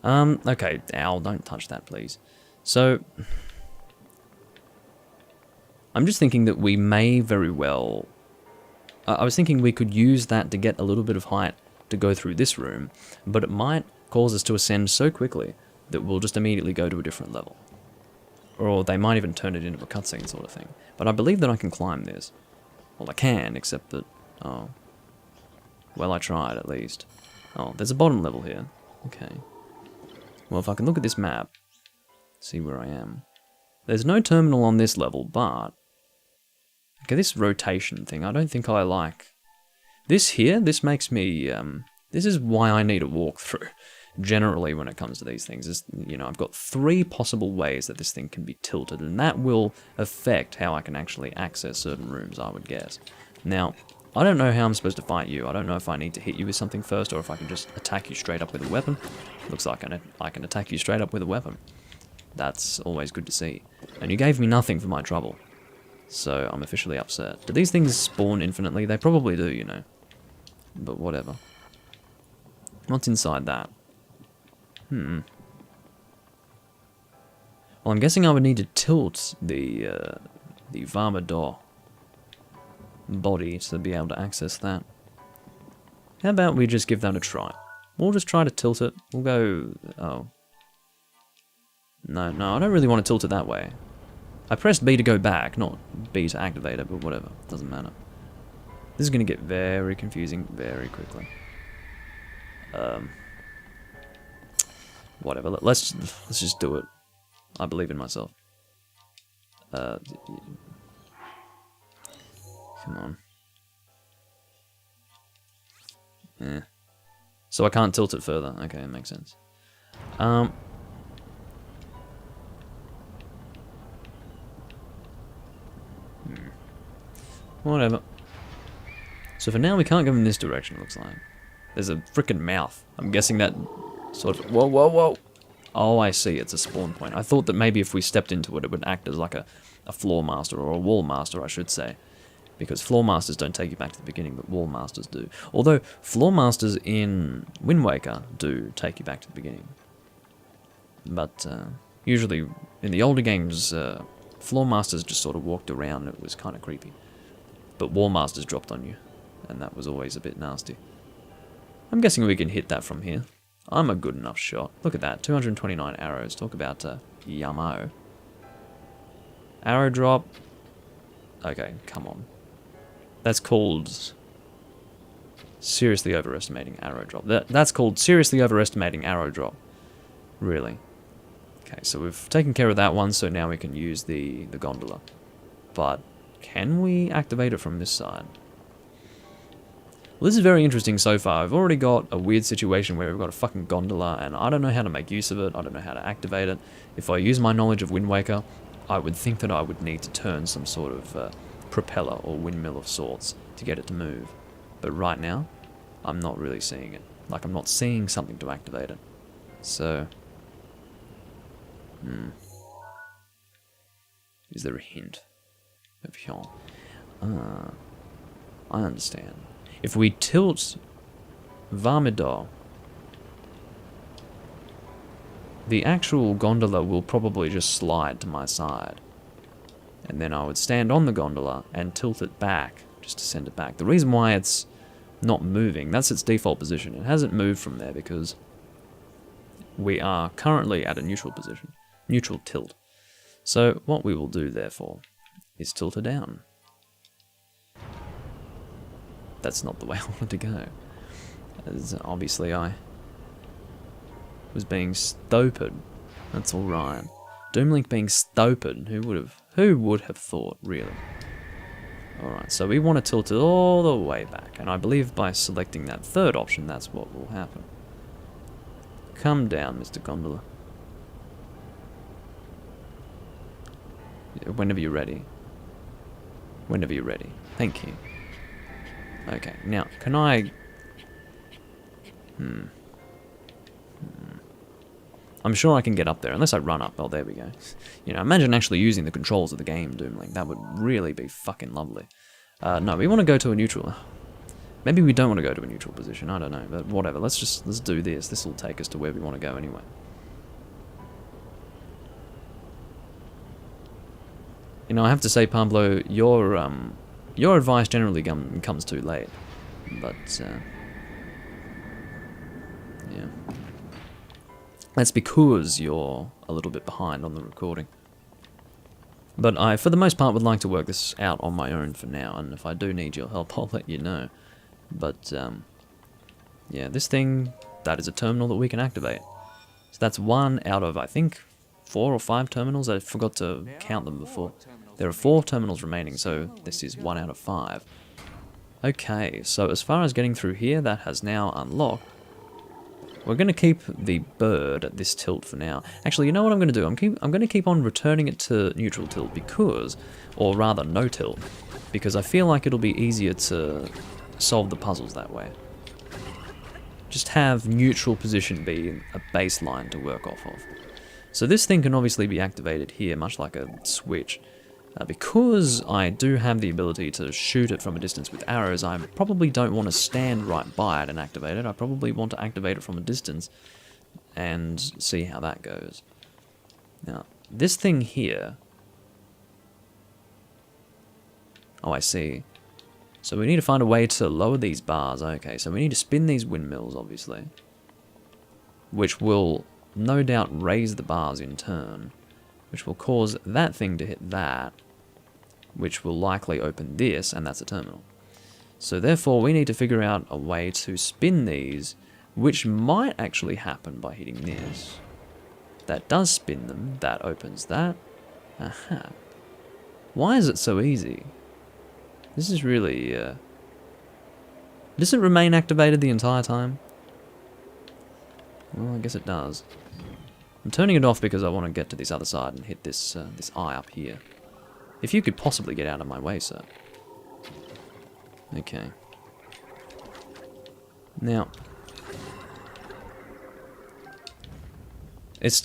Okay, ow, don't touch that, please. So, I'm just thinking that we may very well... I was thinking we could use that to get a little bit of height to go through this room, but it might cause us to ascend so quickly that we'll just immediately go to a different level. Or they might even turn it into a cutscene sort of thing. But I believe that I can climb this. Well, I can, except that... oh. Well, I tried, at least. Oh, there's a bottom level here. Okay. Well, if I can look at this map, see where I am. There's no terminal on this level, but... okay, this rotation thing, I don't think I like. This here, this makes me... this is why I need a walkthrough. Generally, when it comes to these things, is, you know, I've got 3 possible ways that this thing can be tilted, and that will affect how I can actually access certain rooms, I would guess. Now, I don't know how I'm supposed to fight you. I don't know if I need to hit you with something first, or if I can just attack you straight up with a weapon. Looks like I can attack you straight up with a weapon. That's always good to see. And you gave me nothing for my trouble. So I'm officially upset. Do these things spawn infinitely? They probably do, you know. But whatever. What's inside that? Well, I'm guessing I would need to tilt the Vah Medoh body to be able to access that. How about we just give that a try? We'll just try to tilt it. We'll go... oh. No, I don't really want to tilt it that way. I pressed B to go back, not B to activate it, but whatever. Doesn't matter. This is going to get very confusing very quickly. Whatever. Let's just do it. I believe in myself. Come on. Yeah. So I can't tilt it further. Okay, it makes sense. Whatever. So for now, we can't go in this direction, it looks like. There's a frickin' mouth. I'm guessing that sort of... Whoa, whoa, whoa! Oh, I see. It's a spawn point. I thought that maybe if we stepped into it, it would act as like a floor master, or a wall master, I should say. Because floor masters don't take you back to the beginning, but wall masters do. Although, floor masters in Wind Waker do take you back to the beginning. But usually, in the older games, floor masters just sort of walked around and it was kind of creepy. But wall masters dropped on you, and that was always a bit nasty. I'm guessing we can hit that from here. I'm a good enough shot. Look at that, 229 arrows. Talk about yummo. Arrow drop. Okay, come on. That's called seriously overestimating arrow drop. That's called seriously overestimating arrow drop. Really. Okay, so we've taken care of that one, so now we can use the gondola. But can we activate it from this side? Well, this is very interesting so far. I've already got a weird situation where we've got a fucking gondola, and I don't know how to make use of it. I don't know how to activate it. If I use my knowledge of Wind Waker, I would think that I would need to turn some sort of propeller or windmill of sorts to get it to move. But right now, I'm not really seeing it. Like, I'm not seeing something to activate it. So... Is there a hint? I understand. If we tilt Vah Medoh, the actual gondola will probably just slide to my side. And then I would stand on the gondola and tilt it back, just to send it back. The reason why it's not moving, that's its default position. It hasn't moved from there because we are currently at a neutral position. Neutral tilt. So what we will do, therefore, is tilt it down. That's not the way I wanted to go. As obviously I was being stupid. That's alright. Doomlink being stupid. Who would have thought, really? Alright, so we want to tilt it all the way back. And I believe by selecting that third option, that's what will happen. Come down, Mr. Gondola. Whenever you're ready. Whenever you're ready. Thank you. Okay, now, can I... I'm sure I can get up there, unless I run up. Oh, there we go. You know, imagine actually using the controls of the game, Doomlink. That would really be fucking lovely. No, we want to go to a neutral... Maybe we don't want to go to a neutral position, I don't know. But whatever, let's do this. This will take us to where we want to go anyway. You know, I have to say, Pablo, your advice generally comes too late. But, yeah. That's because you're a little bit behind on the recording. But I, for the most part, would like to work this out on my own for now, and if I do need your help, I'll let you know. But, yeah, this thing, that is a terminal that we can activate. So that's one out of, I think, 4 or 5 terminals. I forgot to count them before. There are 4 terminals remaining, so this is 1 out of 5. Okay, so as far as getting through here, that has now unlocked. We're going to keep the bird at this tilt for now. Actually, you know what I'm going to do? I'm going to keep on returning it to neutral tilt because, or rather no tilt, because I feel like it'll be easier to solve the puzzles that way. Just have neutral position be a baseline to work off of. So this thing can obviously be activated here, much like a switch. Because I do have the ability to shoot it from a distance with arrows, I probably don't want to stand right by it and activate it. I probably want to activate it from a distance and see how that goes. Now, this thing here... Oh, I see. So we need to find a way to lower these bars. Okay, so we need to spin these windmills, obviously. Which will no doubt raise the bars in turn, which will cause that thing to hit that, which will likely open this, and that's a terminal. So therefore we need to figure out a way to spin these, which might actually happen by hitting this. That does spin them, that opens that. Aha. Why is it so easy? This is really... Does it remain activated the entire time? Well, I guess it does. I'm turning it off because I want to get to this other side and hit this this eye up here. If you could possibly get out of my way, sir. Okay. Now,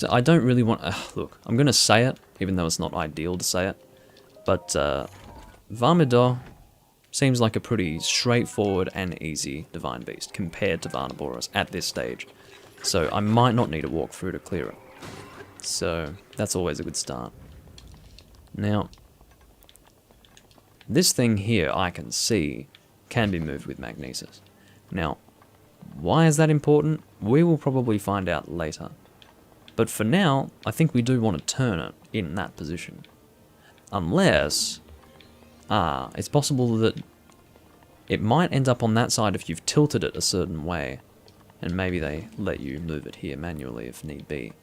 I don't really want... look, I'm going to say it, even though it's not ideal to say it. But Vah Medoh seems like a pretty straightforward and easy Divine Beast compared to Varnaboros at this stage. So I might not need a walkthrough to clear it. So that's always a good start. Now, this thing here I can see can be moved with magnesis. Now, why is that important? We will probably find out later. But for now, I think we do want to turn it in that position. Unless, it's possible that it might end up on that side if you've tilted it a certain way. And maybe they let you move it here manually if need be.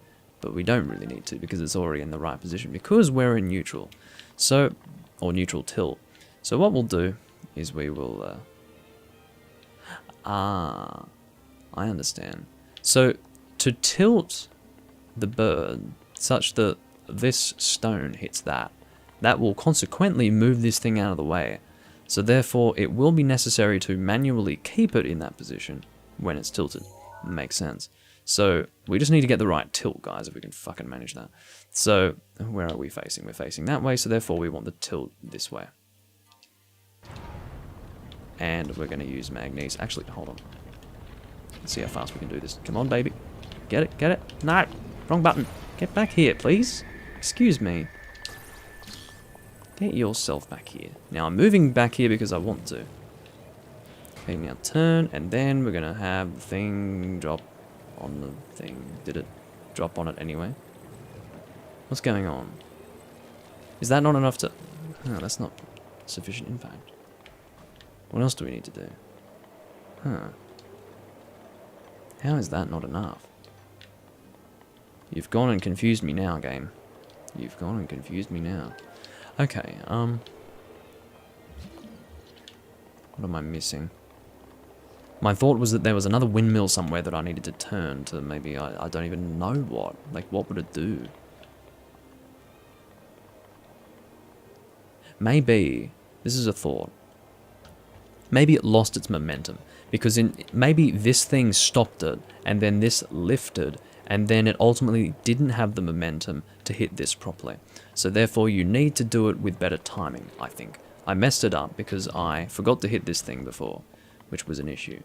But we don't really need to because it's already in the right position because we're in neutral. So, or neutral tilt. So what we'll do is we will... I understand. So, to tilt the bird such that this stone hits that, that will consequently move this thing out of the way. So therefore, it will be necessary to manually keep it in that position when it's tilted. Makes sense. So, we just need to get the right tilt, guys, if we can fucking manage that. So, where are we facing? We're facing that way, so therefore we want the tilt this way. And we're going to use magnes. Actually, hold on. Let's see how fast we can do this. Come on, baby. Get it, get it. No, wrong button. Get back here, please. Excuse me. Get yourself back here. Now, I'm moving back here because I want to. Okay, now turn, and then we're going to have the thing drop on the thing. Did it drop on it anyway? What's going on? Is that not enough to... Oh, that's not sufficient impact. What else do we need to do? Huh. How is that not enough? You've gone and confused me now, game. You've gone and confused me now. Okay, what am I missing? My thought was that there was another windmill somewhere that I needed to turn to maybe, I don't even know what. Like, what would it do? Maybe, this is a thought. Maybe it lost its momentum, because maybe this thing stopped it, and then this lifted, and then it ultimately didn't have the momentum to hit this properly. So therefore you need to do it with better timing, I think. I messed it up because I forgot to hit this thing before, which was an issue.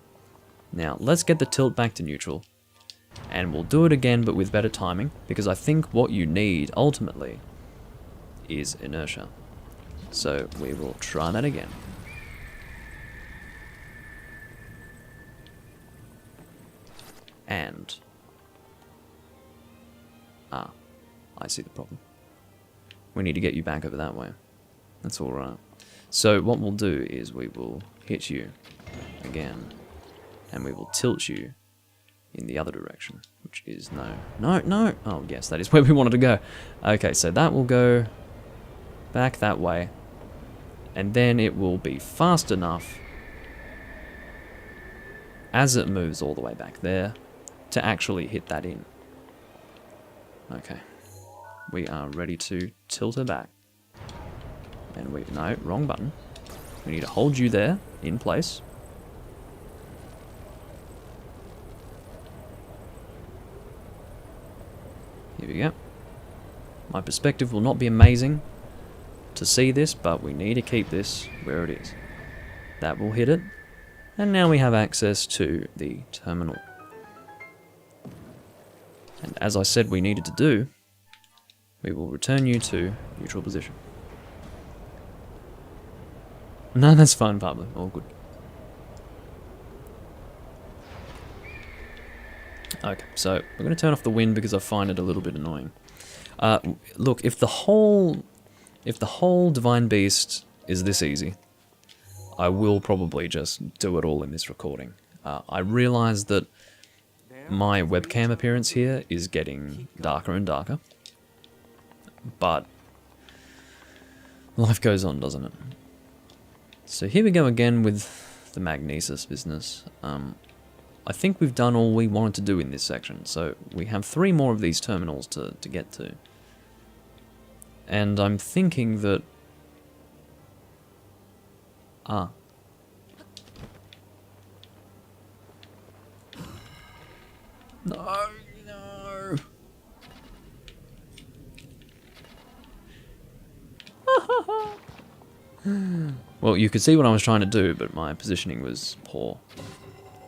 Now, let's get the tilt back to neutral, and we'll do it again but with better timing, because I think what you need, ultimately, is inertia. So we will try that again. And... I see the problem. We need to get you back over that way. That's alright. So what we'll do is we will hit you again, and we will tilt you in the other direction, which is no. Oh yes, that is where we wanted to go. Okay, so that will go back that way, and then it will be fast enough as it moves all the way back there to actually hit that in. Okay, we are ready to tilt her back. And no, wrong button. We need to hold you there, in place. Here we go. My perspective will not be amazing to see this, but we need to keep this where it is. That will hit it. And now we have access to the terminal. And as I said we needed to do, we will return you to neutral position. No, that's fine, Pablo. All good. Okay, so we're going to turn off the wind because I find it a little bit annoying. Look, if the whole Divine Beast is this easy, I will probably just do it all in this recording. I realize that my webcam appearance here is getting darker and darker, but life goes on, doesn't it? So here we go again with the magnesis business. I think we've done all we wanted to do in this section, so we have 3 more of these terminals to get to. And I'm thinking that... No, no! Well, you could see what I was trying to do, but my positioning was poor.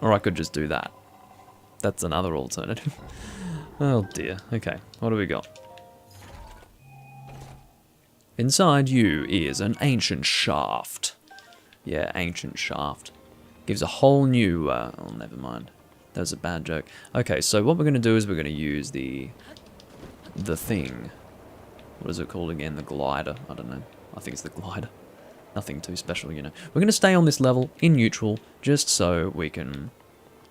Or I could just do that. That's another alternative. Oh dear. Okay, what do we got? Inside you is an ancient shaft. Yeah, ancient shaft. Gives a whole new... oh, never mind. That was a bad joke. Okay, so what we're going to do is we're going to use the thing. What is it called again? The glider. I don't know. I think it's the glider. Nothing too special, you know. We're going to stay on this level in neutral just so we can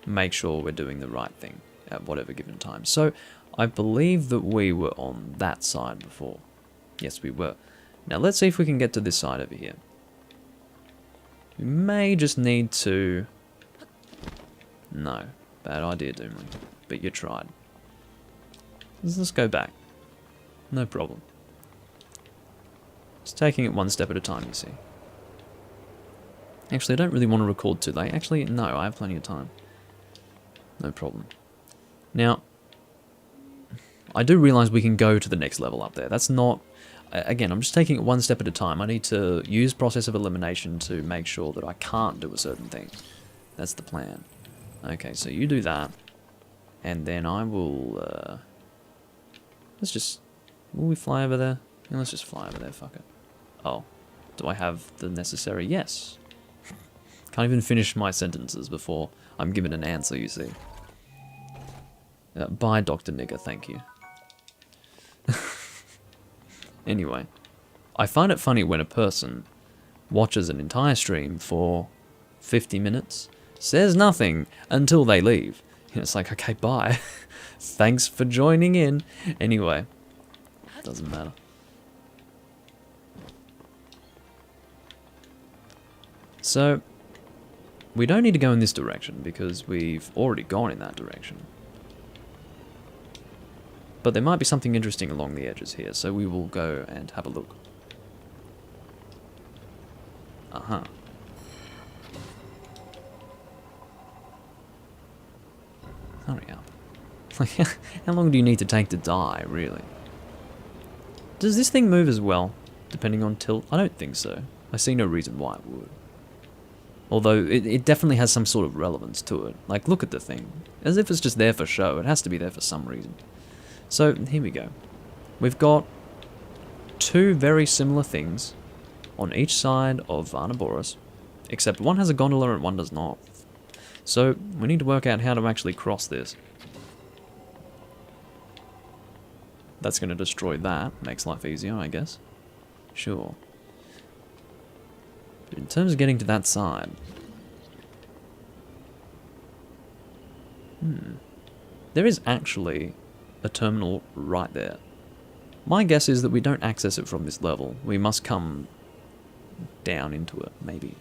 make sure we're doing the right thing at whatever given time. So I believe that we were on that side before. Yes, we were. Now let's see if we can get to this side over here. We may just need to... No. Bad idea, Doomley. But you tried. Let's go back. No problem. Just taking it one step at a time, you see. Actually, I don't really want to record too late. Actually, no, I have plenty of time. No problem. Now, I do realise we can go to the next level up there. That's not... Again, I'm just taking it one step at a time. I need to use process of elimination to make sure that I can't do a certain thing. That's the plan. Okay, so you do that. And then I will... let's just... Will we fly over there? Yeah, let's just fly over there, fuck it. Oh. Do I have the necessary... Yes. Can't even finish my sentences before I'm given an answer, you see. Bye, Dr. Nigger, thank you. Anyway, I find it funny when a person watches an entire stream for 50 minutes, says nothing until they leave. And it's like, okay, bye. Thanks for joining in. Anyway, doesn't matter. So, we don't need to go in this direction because we've already gone in that direction. But there might be something interesting along the edges here, so we will go and have a look. Uh-huh. Hurry up. How long do you need to take to die, really? Does this thing move as well, depending on tilt? I don't think so. I see no reason why it would. Although, it definitely has some sort of relevance to it. Like, look at the thing. As if it's just there for show. It has to be there for some reason. So, here we go. We've got 2 very similar things on each side of Varnaboros, except one has a gondola and one does not. So, we need to work out how to actually cross this. That's going to destroy that. Makes life easier, I guess. Sure. But in terms of getting to that side... There is actually a terminal right there. My guess is that we don't access it from this level. We must come down into it, maybe.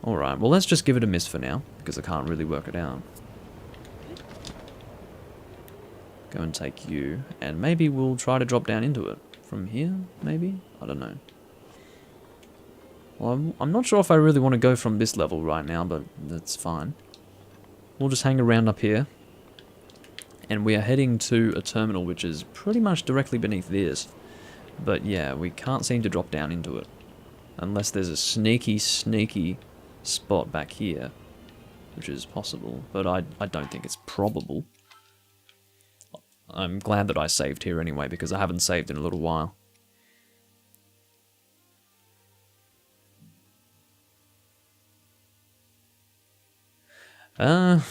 Alright, well let's just give it a miss for now, because I can't really work it out. Go and take you, and maybe we'll try to drop down into it. From here, maybe? I don't know. Well, I'm not sure if I really want to go from this level right now, but that's fine. We'll just hang around up here. And we are heading to a terminal which is pretty much directly beneath this. But yeah, we can't seem to drop down into it. Unless there's a sneaky, sneaky spot back here. Which is possible, but I don't think it's probable. I'm glad that I saved here anyway, because I haven't saved in a little while. No,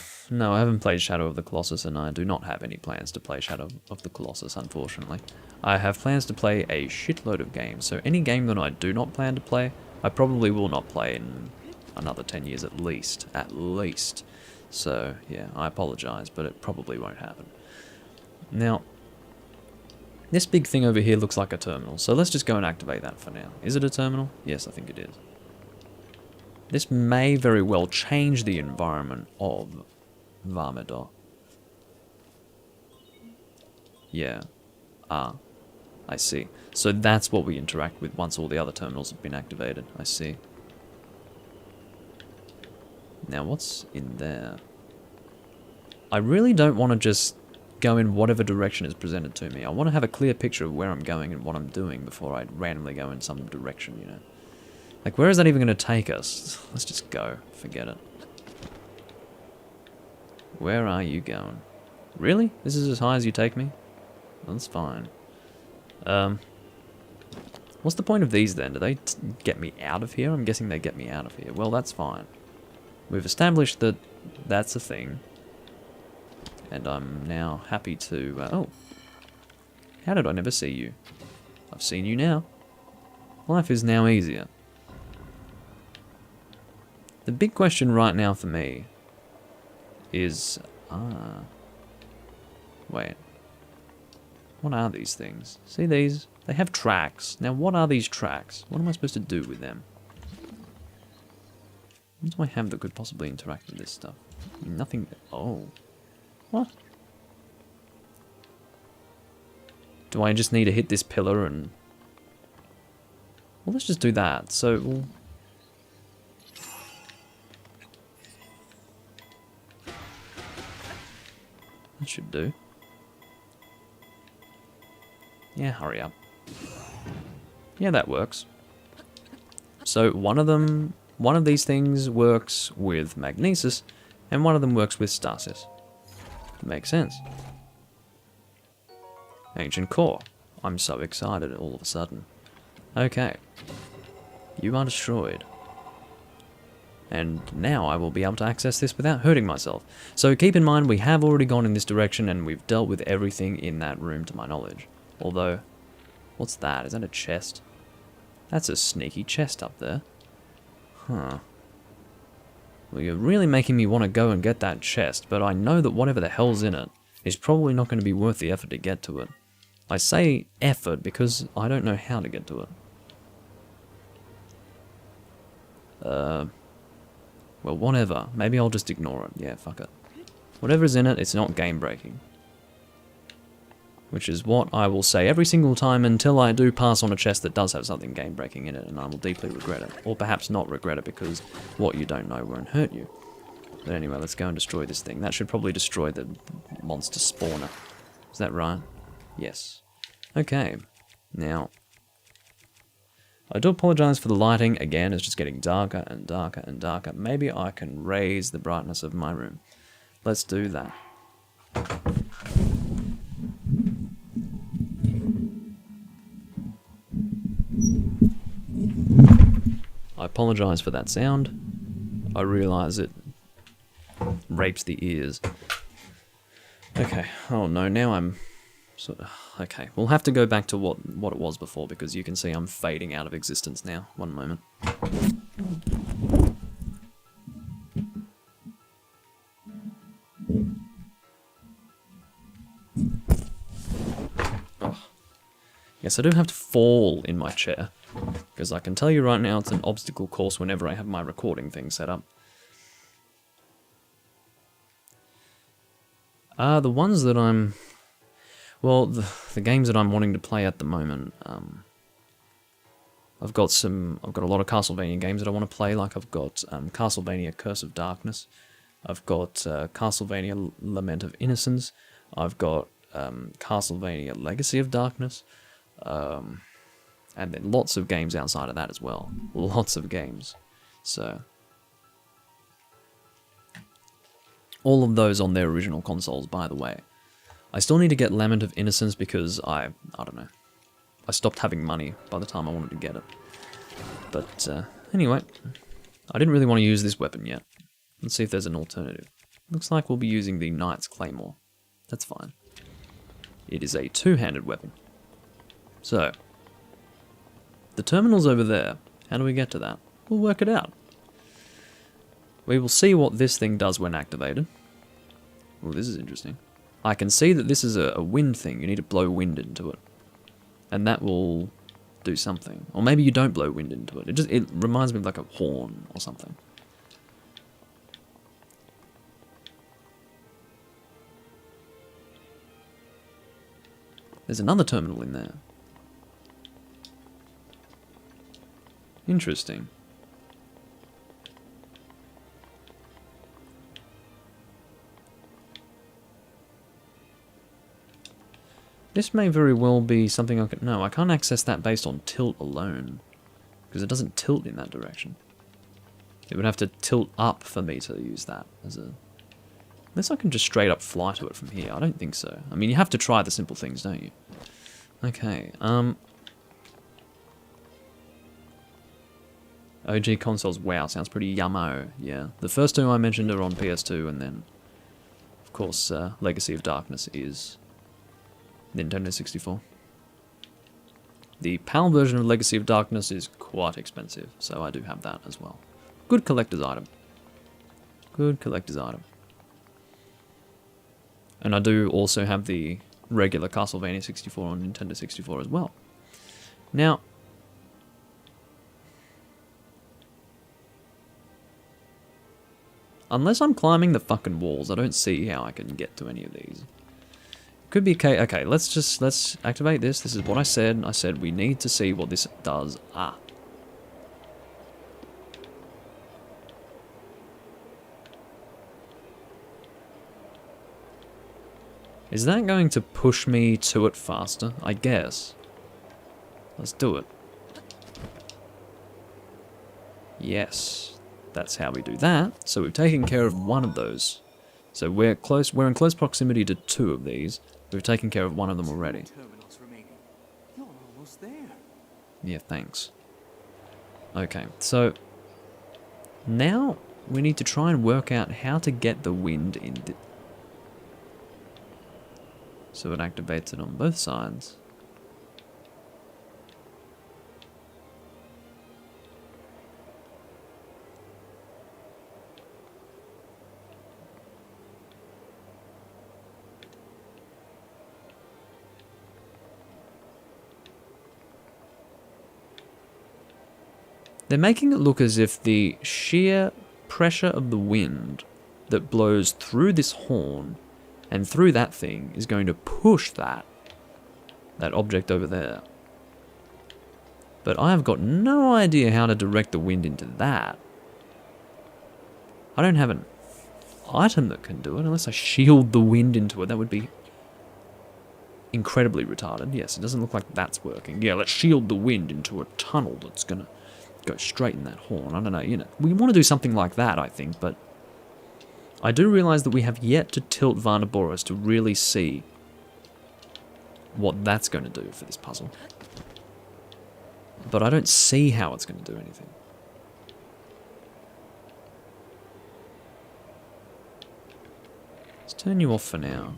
I haven't played Shadow of the Colossus, and I do not have any plans to play Shadow of the Colossus, unfortunately. I have plans to play a shitload of games, so any game that I do not plan to play, I probably will not play in another 10 years at least. At least. So, yeah, I apologize, but it probably won't happen. Now, this big thing over here looks like a terminal, so let's just go and activate that for now. Is it a terminal? Yes, I think it is. This may very well change the environment of Vah Medoh. Yeah. Ah. I see. So that's what we interact with once all the other terminals have been activated. I see. Now what's in there? I really don't want to just go in whatever direction is presented to me. I want to have a clear picture of where I'm going and what I'm doing before I randomly go in some direction, you know. Like, where is that even going to take us? Let's just go. Forget it. Where are you going? Really? This is as high as you take me? That's fine. What's the point of these then? Do they get me out of here? I'm guessing they get me out of here. Well, that's fine. We've established that that's a thing. And I'm now happy to... oh. How did I never see you? I've seen you now. Life is now easier. The big question right now for me is... wait. What are these things? See these? They have tracks. Now what are these tracks? What am I supposed to do with them? What do I have that could possibly interact with this stuff? Nothing... oh. What? Do I just need to hit this pillar and... well, let's just do that. So... well, that should do. Yeah, hurry up. Yeah, that works. So one of these things works with magnesis, and one of them works with stasis. Makes sense. Ancient core. I'm so excited all of a sudden. Okay. You are destroyed. And now I will be able to access this without hurting myself. So keep in mind we have already gone in this direction and we've dealt with everything in that room to my knowledge. Although, what's that? Is that a chest? That's a sneaky chest up there. Huh. Well, you're really making me want to go and get that chest, but I know that whatever the hell's in it is probably not going to be worth the effort to get to it. I say effort because I don't know how to get to it. Well, whatever. Maybe I'll just ignore it. Yeah, fuck it. Whatever's in it, it's not game-breaking. Which is what I will say every single time until I do pass on a chest that does have something game-breaking in it, and I will deeply regret it. Or perhaps not regret it because what you don't know won't hurt you. But anyway, let's go and destroy this thing. That should probably destroy the monster spawner. Is that right? Yes. Okay. Now, I do apologize for the lighting. Again, it's just getting darker and darker and darker. Maybe I can raise the brightness of my room. Let's do that. I apologize for that sound. I realize it rapes the ears. Okay. Oh no, now I'm sort of... okay, we'll have to go back to what it was before because you can see I'm fading out of existence now. One moment. Oh. Yes, I do have to fall in my chair. Because I can tell you right now it's an obstacle course whenever I have my recording thing set up. The ones that I'm... well, the games that I'm wanting to play at the moment, I've got a lot of Castlevania games that I want to play, like I've got Castlevania Curse of Darkness, I've got Castlevania Lament of Innocence, I've got Castlevania Legacy of Darkness, and then lots of games outside of that as well. Lots of games. So, all of those on their original consoles, by the way. I still need to get Lament of Innocence because I don't know. I stopped having money by the time I wanted to get it. But anyway, I didn't really want to use this weapon yet. Let's see if there's an alternative. Looks like we'll be using the Knight's Claymore. That's fine. It is a two-handed weapon. So, the terminal's over there. How do we get to that? We'll work it out. We will see what this thing does when activated. Oh, this is interesting. I can see that this is a wind thing. You need to blow wind into it. And that will do something. Or maybe you don't blow wind into it. It reminds me of like a horn or something. There's another terminal in there. Interesting. This may very well be something I can... No, I can't access that based on tilt alone. Because it doesn't tilt in that direction. It would have to tilt up for me to use that as a... Unless I can just straight up fly to it from here. I don't think so. I mean, you have to try the simple things, don't you? Okay, OG consoles, wow, sounds pretty yummo, yeah. The first two I mentioned are on PS2, and then, of course, Legacy of Darkness is Nintendo 64. The PAL version of Legacy of Darkness is quite expensive, so I do have that as well. Good collector's item. Good collector's item. And I do also have the regular Castlevania 64 on Nintendo 64 as well. Now, unless I'm climbing the fucking walls, I don't see how I can get to any of these. Could be okay. Okay, let's activate this. This is what I said. I said we need to see what this does. Ah. Is that going to push me to it faster? I guess. Let's do it. Yes. That's how we do that. So we've taken care of one of those. So we're in close proximity to two of these. We've taken care of one of them already. Terminals remaining. You're almost there. Yeah, thanks. Okay, so now we need to try and work out how to get the wind in. So it activates it on both sides. They're making it look as if the sheer pressure of the wind that blows through this horn and through that thing is going to push that object over there. But I have got no idea how to direct the wind into that. I don't have an item that can do it unless I shield the wind into it. That would be incredibly retarded. Yes, it doesn't look like that's working. Yeah, let's shield the wind into a tunnel that's gonna go straight in that horn. I don't know, you know. We want to do something like that, I think, but I do realise that we have yet to tilt Varnaboros to really see what that's going to do for this puzzle. But I don't see how it's going to do anything. Let's turn you off for now.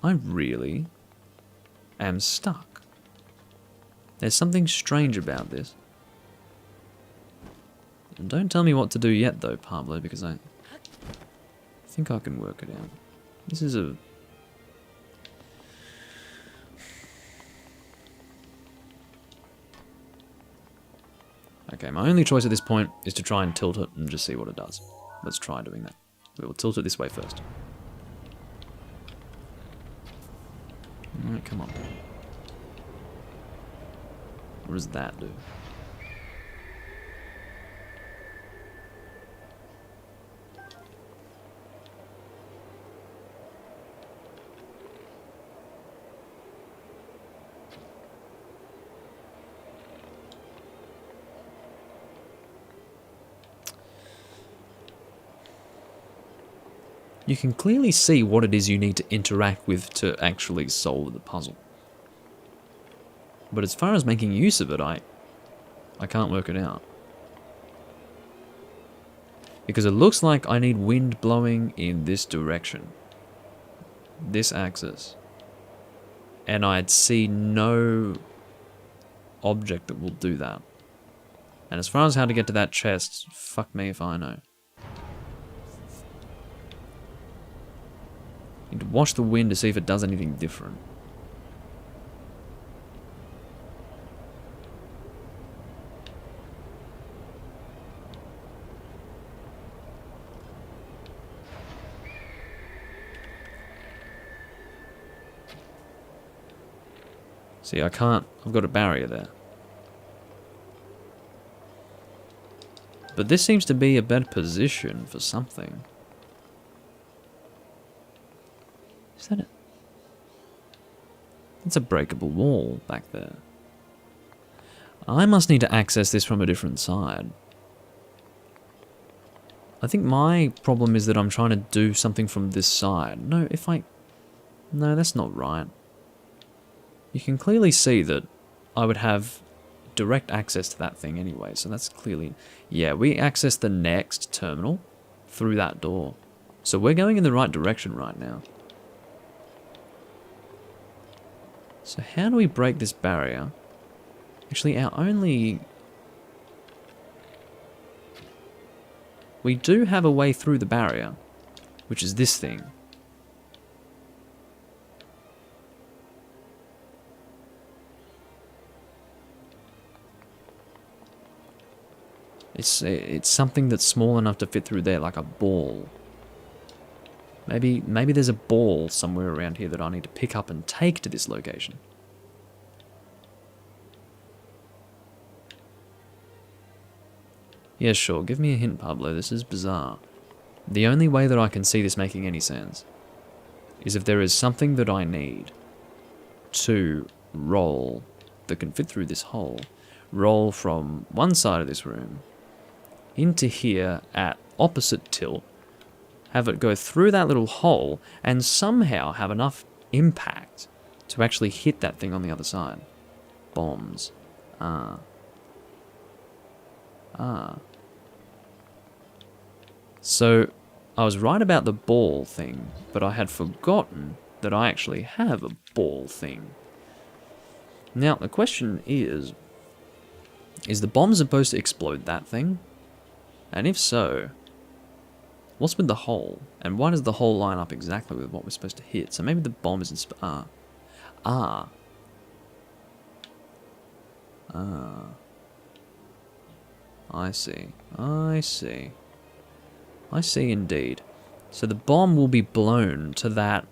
I really am stuck. There's something strange about this. And don't tell me what to do yet though, Pablo, because I think I can work it out. This is a... Okay, my only choice at this point is to try and tilt it and just see what it does. Let's try doing that. We will tilt it this way first. Alright, come on. What does that do? You can clearly see what it is you need to interact with to actually solve the puzzle. But as far as making use of it, I can't work it out. Because it looks like I need wind blowing in this direction. This axis. And I'd see no object that will do that. And as far as how to get to that chest, fuck me if I know. Need to watch the wind to see if it does anything different. See, I can't. I've got a barrier there. But this seems to be a better position for something. Is that it? It's a breakable wall back there. I must need to access this from a different side. I think my problem is that I'm trying to do something from this side. No, no, that's not right. You can clearly see that I would have direct access to that thing anyway, so that's clearly... Yeah, we access the next terminal through that door. So we're going in the right direction right now. So how do we break this barrier? Actually, our only... We do have a way through the barrier, which is this thing. It's something that's small enough to fit through there, like a ball. Maybe there's a ball somewhere around here that I need to pick up and take to this location. Yeah, sure, give me a hint, Pablo, this is bizarre. The only way that I can see this making any sense is if there is something that I need to roll that can fit through this hole, roll from one side of this room into here at opposite tilt, have it go through that little hole, and somehow have enough impact to actually hit that thing on the other side. Bombs. So, I was right about the ball thing, but I had forgotten that I actually have a ball thing. Now, the question is the bomb supposed to explode that thing? And if so, what's with the hole? And why does the hole line up exactly with what we're supposed to hit? So maybe the bomb isn't... I see. I see indeed. So the bomb will be blown to that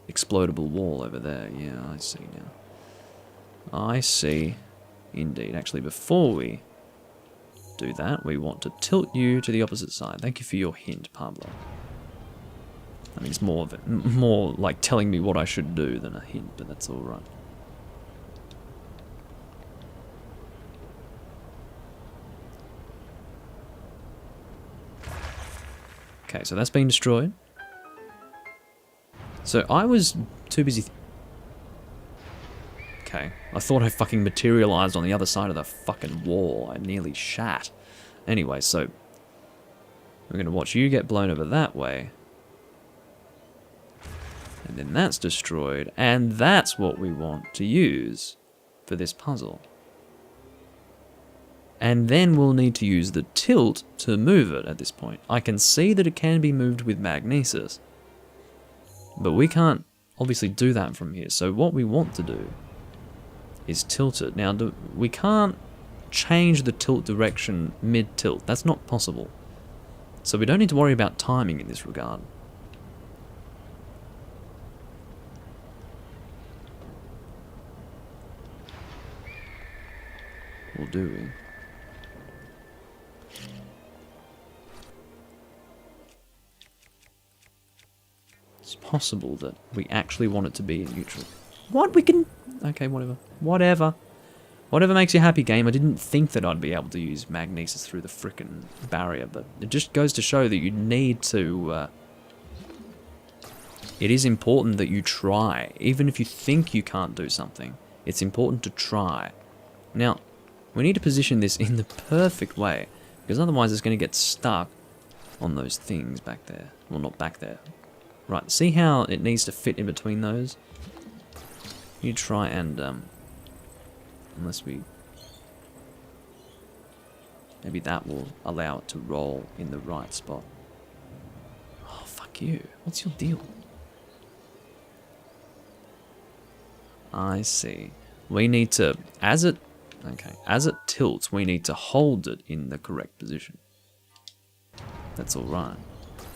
explodable wall over there. Yeah, I see now. I see indeed. Actually, before we do that, we want to tilt you to the opposite side. Thank you for your hint, Pablo. I mean, it's more like telling me what I should do than a hint, but that's all right. Okay, so that's been destroyed. So I was too busy... Okay, I thought I fucking materialized on the other side of the fucking wall. I nearly shat. Anyway, so we're going to watch you get blown over that way. And then that's destroyed. And that's what we want to use for this puzzle. And then we'll need to use the tilt to move it at this point. I can see that it can be moved with magnesis. But we can't obviously do that from here. So what we want to do is tilt it. Now, we can't change the tilt direction mid-tilt. That's not possible. So we don't need to worry about timing in this regard. Or do we? It's possible that we actually want it to be in neutral. What? We can... Okay, whatever. Whatever makes you happy, game. I didn't think that I'd be able to use magnesis through the frickin' barrier, but it just goes to show that you need to... it is important that you try. Even if you think you can't do something, It's important to try. Now, we need to position this in the perfect way, because otherwise it's going to get stuck on those things back there. Well, not back there. Right, see how it needs to fit in between those? You try and, unless we... Maybe that will allow it to roll in the right spot. Oh, fuck you. What's your deal? I see. We need to, as it tilts, we need to hold it in the correct position. That's alright.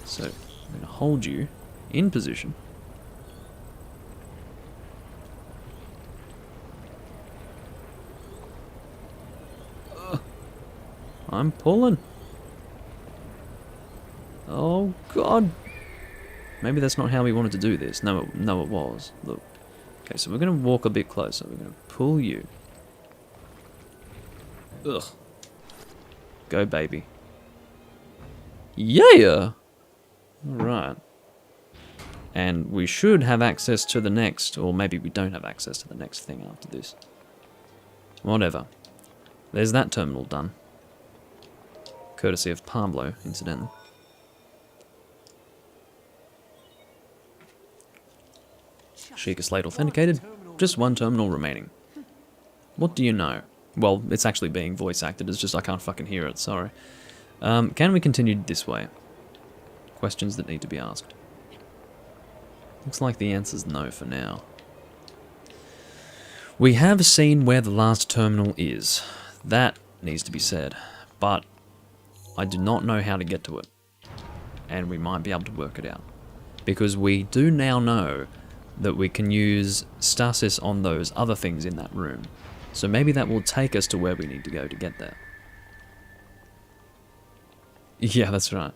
So, I'm going to hold you in position. I'm pulling. Oh, God. Maybe that's not how we wanted to do this. No, it was. Look. Okay, so we're going to walk a bit closer. We're going to pull you. Ugh. Go, baby. Yeah! Alright. And we should have access to the next, or maybe we don't have access to the next thing after this. Whatever. There's that terminal done. Courtesy of Pablo, incidentally. Sheikah Slate authenticated. Just one terminal remaining. What do you know? Well, it's actually being voice acted. It's just I can't fucking hear it. Sorry. Can we continue this way? Questions that need to be asked. Looks like the answer's no for now. We have seen where the last terminal is. That needs to be said. But I do not know how to get to it. And we might be able to work it out. Because we do now know that we can use stasis on those other things in that room. So maybe that will take us to where we need to go to get there. Yeah, that's right.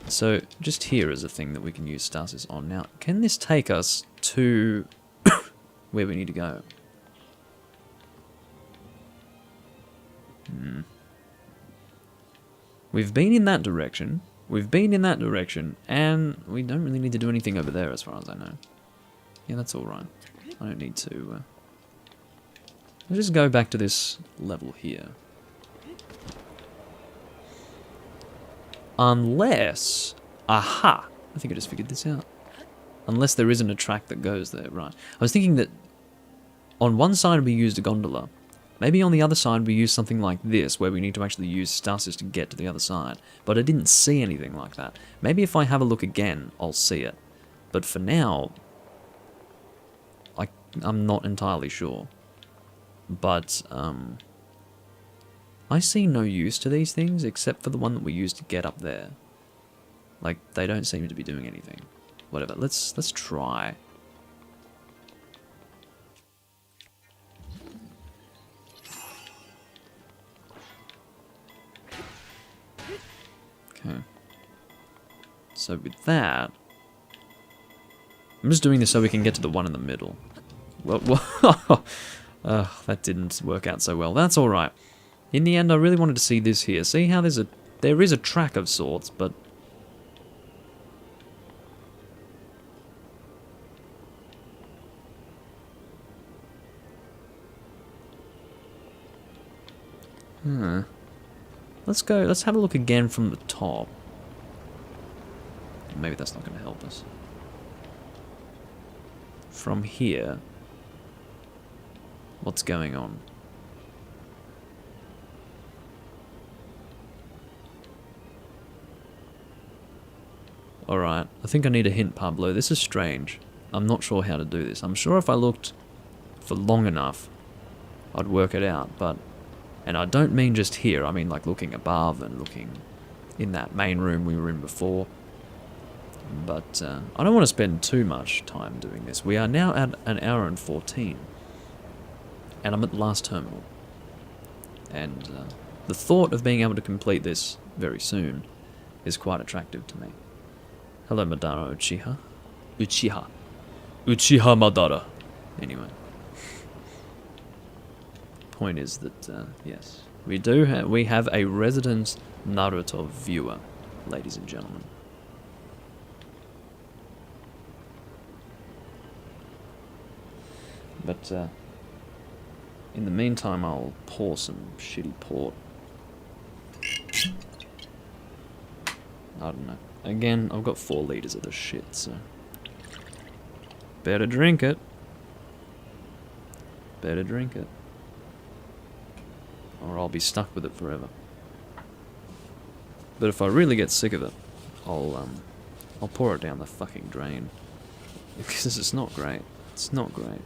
So just here is a thing that we can use stasis on. Now, can this take us to where we need to go? We've been in that direction. We've been in that direction, and we don't really need to do anything over there as far as I know. Yeah, that's alright. I don't need to... Let's just go back to this level here. Unless... Aha! I think I just figured this out. Unless there isn't a track that goes there, right. I was thinking that on one side we used a gondola. Maybe on the other side we use something like this, where we need to actually use stasis to get to the other side. But I didn't see anything like that. Maybe if I have a look again, I'll see it. But for now, I'm not entirely sure. But, I see no use to these things, except for the one that we used to get up there. Like, they don't seem to be doing anything. Whatever, let's try. Okay. So with that, I'm just doing this so we can get to the one in the middle. Well, that didn't work out so well. That's alright. In the end, I really wanted to see this here. See how there is a track of sorts, but... Let's have a look again from the top. Maybe that's not going to help us. From here, what's going on? Alright, I think I need a hint, Pablo. This is strange. I'm not sure how to do this. I'm sure if I looked for long enough, I'd work it out, but... And I don't mean just here, I mean like looking above and looking in that main room we were in before. But I don't want to spend too much time doing this. We are now at an hour and 14. And I'm at the last terminal. And the thought of being able to complete this very soon is quite attractive to me. Hello, Madara Uchiha. Uchiha Madara. Anyway. Point is that, yes, we have a resident Naruto viewer, ladies and gentlemen. But in the meantime, I'll pour some shitty port. I don't know. Again, I've got 4 liters of this shit, so better drink it. Better drink it. Or I'll be stuck with it forever. But if I really get sick of it, I'll pour it down the fucking drain. Because it's not great. It's not great.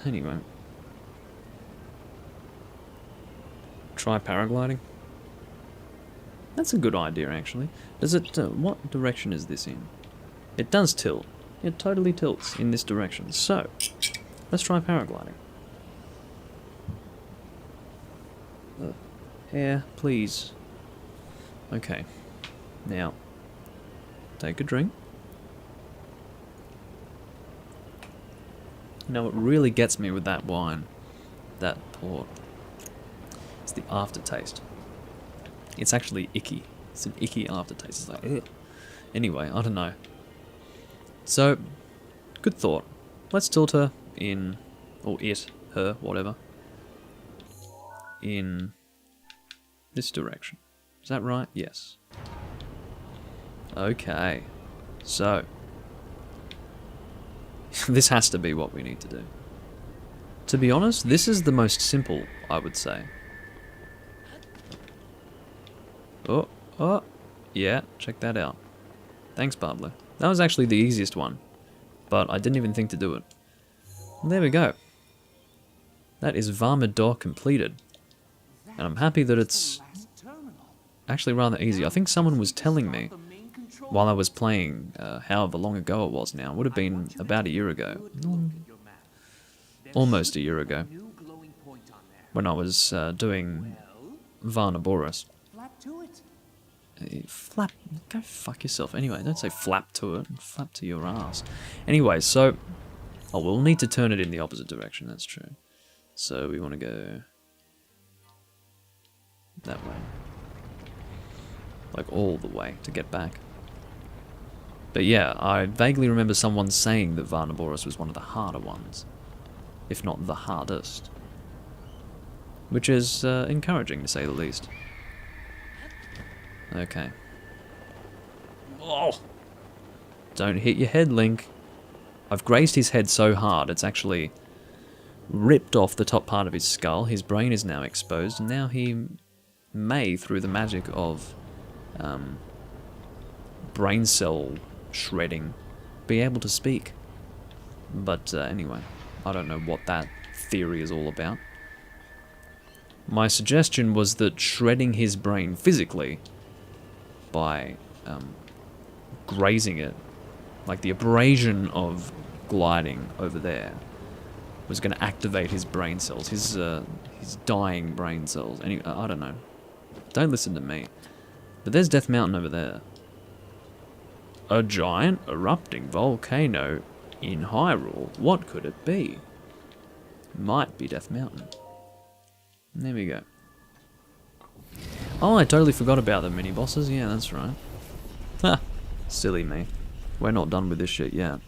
Anyway. Try paragliding. That's a good idea, actually. Does it, what direction is this in? It does tilt. It totally tilts in this direction. So, let's try paragliding. Air, please. Okay. Now, take a drink. You know what really gets me with that wine, that port, it's the aftertaste. It's actually icky. It's an icky aftertaste. It's like, ugh. Anyway, I don't know. So, good thought. Let's tilt her in, or it, her, whatever, in this direction. Is that right? Yes. Okay. So, this has to be what we need to do. To be honest, this is the most simple, I would say. Oh, yeah, check that out. Thanks, Pablo. That was actually the easiest one, but I didn't even think to do it. Well, there we go. That is Vah Medoh completed. And I'm happy that it's actually rather easy. I think someone was telling me while I was playing, however long ago it was now. It would have been about a year ago. Almost a year ago. When I was doing Vah Medoh. Flap, go fuck yourself. Anyway, don't say flap to it. Flap to your ass. Anyway, so, oh, we'll need to turn it in the opposite direction. That's true. So we want to go that way, like all the way to get back. But yeah, I vaguely remember someone saying that Vah Medoh was one of the harder ones, if not the hardest, which is encouraging to say the least. Okay. Oh! Don't hit your head, Link. I've grazed his head so hard it's actually ripped off the top part of his skull. His brain is now exposed, and now he may, through the magic of brain cell shredding, be able to speak. But anyway, I don't know what that theory is all about. My suggestion was that shredding his brain physically by grazing it, like the abrasion of gliding over there, was going to activate his brain cells, his dying brain cells. Anyway, I don't know. Don't listen to me. But there's Death Mountain over there. A giant erupting volcano in Hyrule. What could it be? Might be Death Mountain. There we go. Oh, I totally forgot about the mini-bosses. Yeah, that's right. Ha! Silly me. We're not done with this shit yet.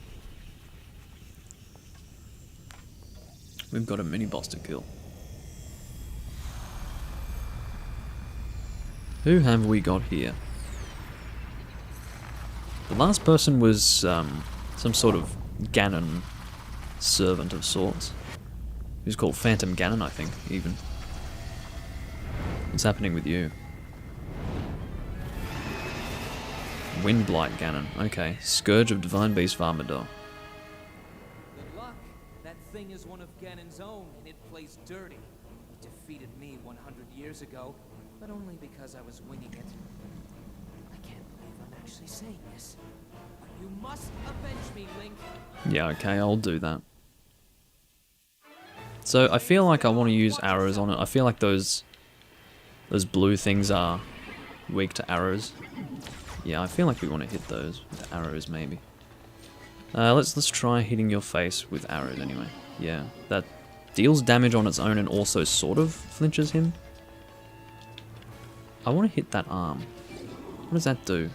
We've got a mini-boss to kill. Who have we got here? The last person was some sort of Ganon servant of sorts. He was called Phantom Ganon, I think, even. What's happening with you? Windblight Ganon. Okay. Scourge of Divine Beast Vah Medoh. Good luck. That thing is one of Ganon's own, and it plays dirty. It defeated me 100 years ago, but only because I was winging it. I can't believe I'm actually saying this. But you must avenge me, Link. Yeah, okay, I'll do that. So I feel like I want to use arrows on it. I feel like those blue things are weak to arrows. Yeah, I feel like we want to hit those with arrows, maybe. Let's try hitting your face with arrows anyway. Yeah, that deals damage on its own and also sort of flinches him. I want to hit that arm. What does that do?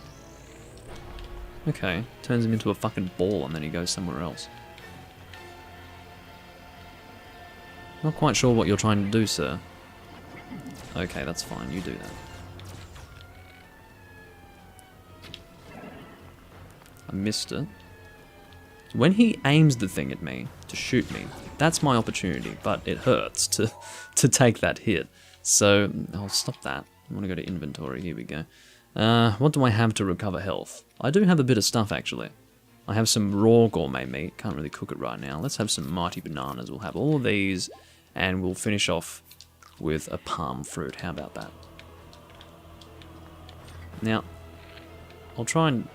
Okay, turns him into a fucking ball and then he goes somewhere else. Not quite sure what you're trying to do, sir. Okay, that's fine. You do that. I missed it. When he aims the thing at me to shoot me, that's my opportunity, but it hurts to take that hit. So, I'll stop that. I want to go to inventory. Here we go. What do I have to recover health? I do have a bit of stuff, actually. I have some raw gourmet meat. Can't really cook it right now. Let's have some mighty bananas. We'll have all of these, and we'll finish off with a palm fruit. How about that? Now, I'll try and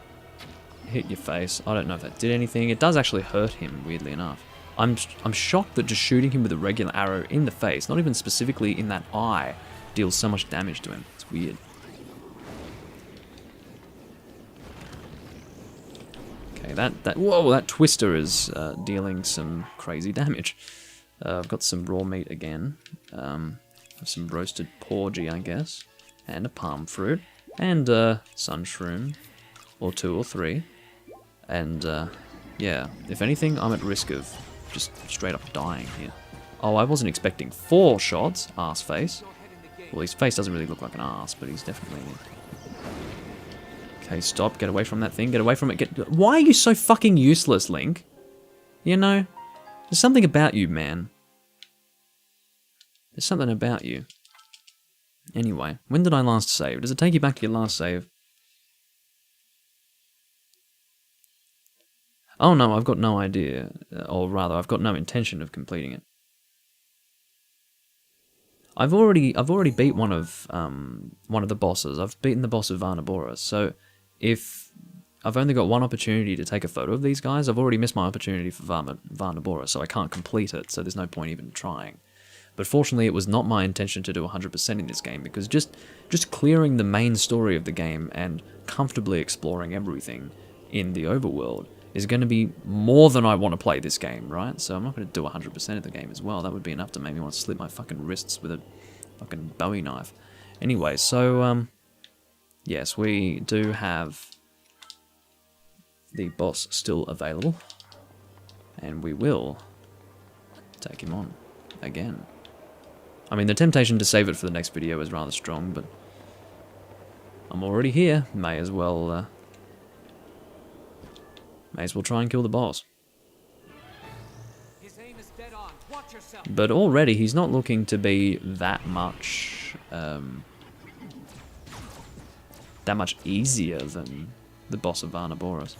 hit your face. I don't know if that did anything. It does actually hurt him, weirdly enough. I'm shocked that just shooting him with a regular arrow in the face, not even specifically in that eye, deals so much damage to him. It's weird. Okay, whoa, that twister is dealing some crazy damage. I've got some raw meat again. Some roasted porgy, I guess. And a palm fruit. And sun shroom. Or 2 or 3. And, yeah, if anything, I'm at risk of just straight up dying here. Oh, I wasn't expecting 4 shots, ass face. Well, his face doesn't really look like an ass, but he's definitely... Okay, stop, get away from that thing, get away from it, Why are you so fucking useless, Link? You know, there's something about you, man. There's something about you. Anyway, when did I last save? Does it take you back to your last save? Oh no, I've got no idea, or rather, I've got no intention of completing it. I've already beat one of the bosses. I've beaten the boss of Vah Medoh, so if I've only got one opportunity to take a photo of these guys, I've already missed my opportunity for Vah Medoh, so I can't complete it. So there's no point even trying. But fortunately, it was not my intention to do 100% in this game, because just clearing the main story of the game and comfortably exploring everything in the overworld is going to be more than I want to play this game, right? So I'm not going to do 100% of the game as well. That would be enough to make me want to slit my fucking wrists with a fucking Bowie knife. Anyway, so, yes, we do have the boss still available. And we will take him on again. I mean, the temptation to save it for the next video is rather strong, but I'm already here. May as well try and kill the boss. His aim is dead on. Watch yourself. But already he's not looking to be that much easier than the boss of Vah Medoh.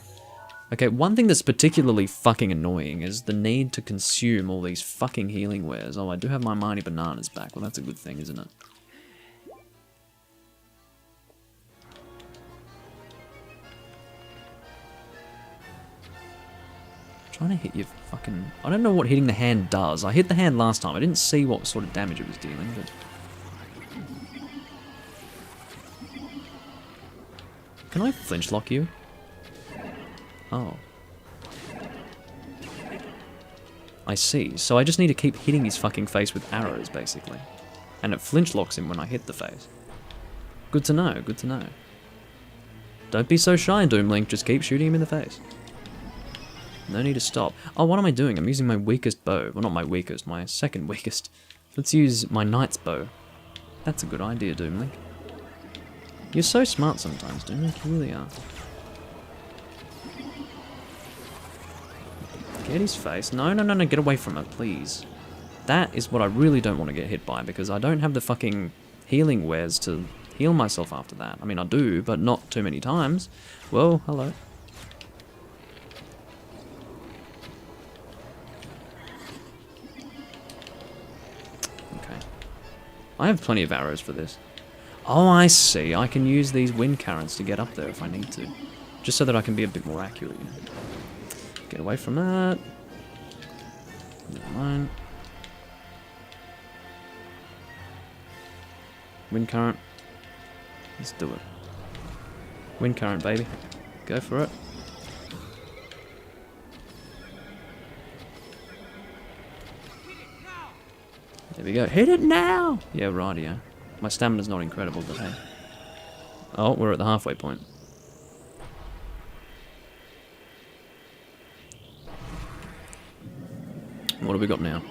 Okay, one thing that's particularly fucking annoying is the need to consume all these fucking healing wares. Oh, I do have my mighty bananas back. Well, that's a good thing, isn't it? Trying to hit your fucking... I don't know what hitting the hand does. I hit the hand last time. I didn't see what sort of damage it was dealing, but... Can I flinch lock you? Oh. I see. So I just need to keep hitting his fucking face with arrows, basically. And it flinch locks him when I hit the face. Good to know, good to know. Don't be so shy, Doom Link. Just keep shooting him in the face. No need to stop. Oh, what am I doing? I'm using my weakest bow. Well, not my weakest, my second weakest. Let's use my knight's bow. That's a good idea, Doom Link. You're so smart sometimes, Doom Link. You really are. Get his face. No, no, no, no. Get away from it, please. That is what I really don't want to get hit by, because I don't have the fucking healing wares to heal myself after that. I mean, I do, but not too many times. Whoa, hello. Okay. I have plenty of arrows for this. Oh, I see. I can use these wind currents to get up there if I need to. Just so that I can be a bit more accurate. Get away from that. Never mind. Wind current. Let's do it. Wind current, baby. Go for it. There we go. Hit it now! Yeah, rightio. My stamina's not incredible, but hey. Oh, we're at the halfway point. What have we got now?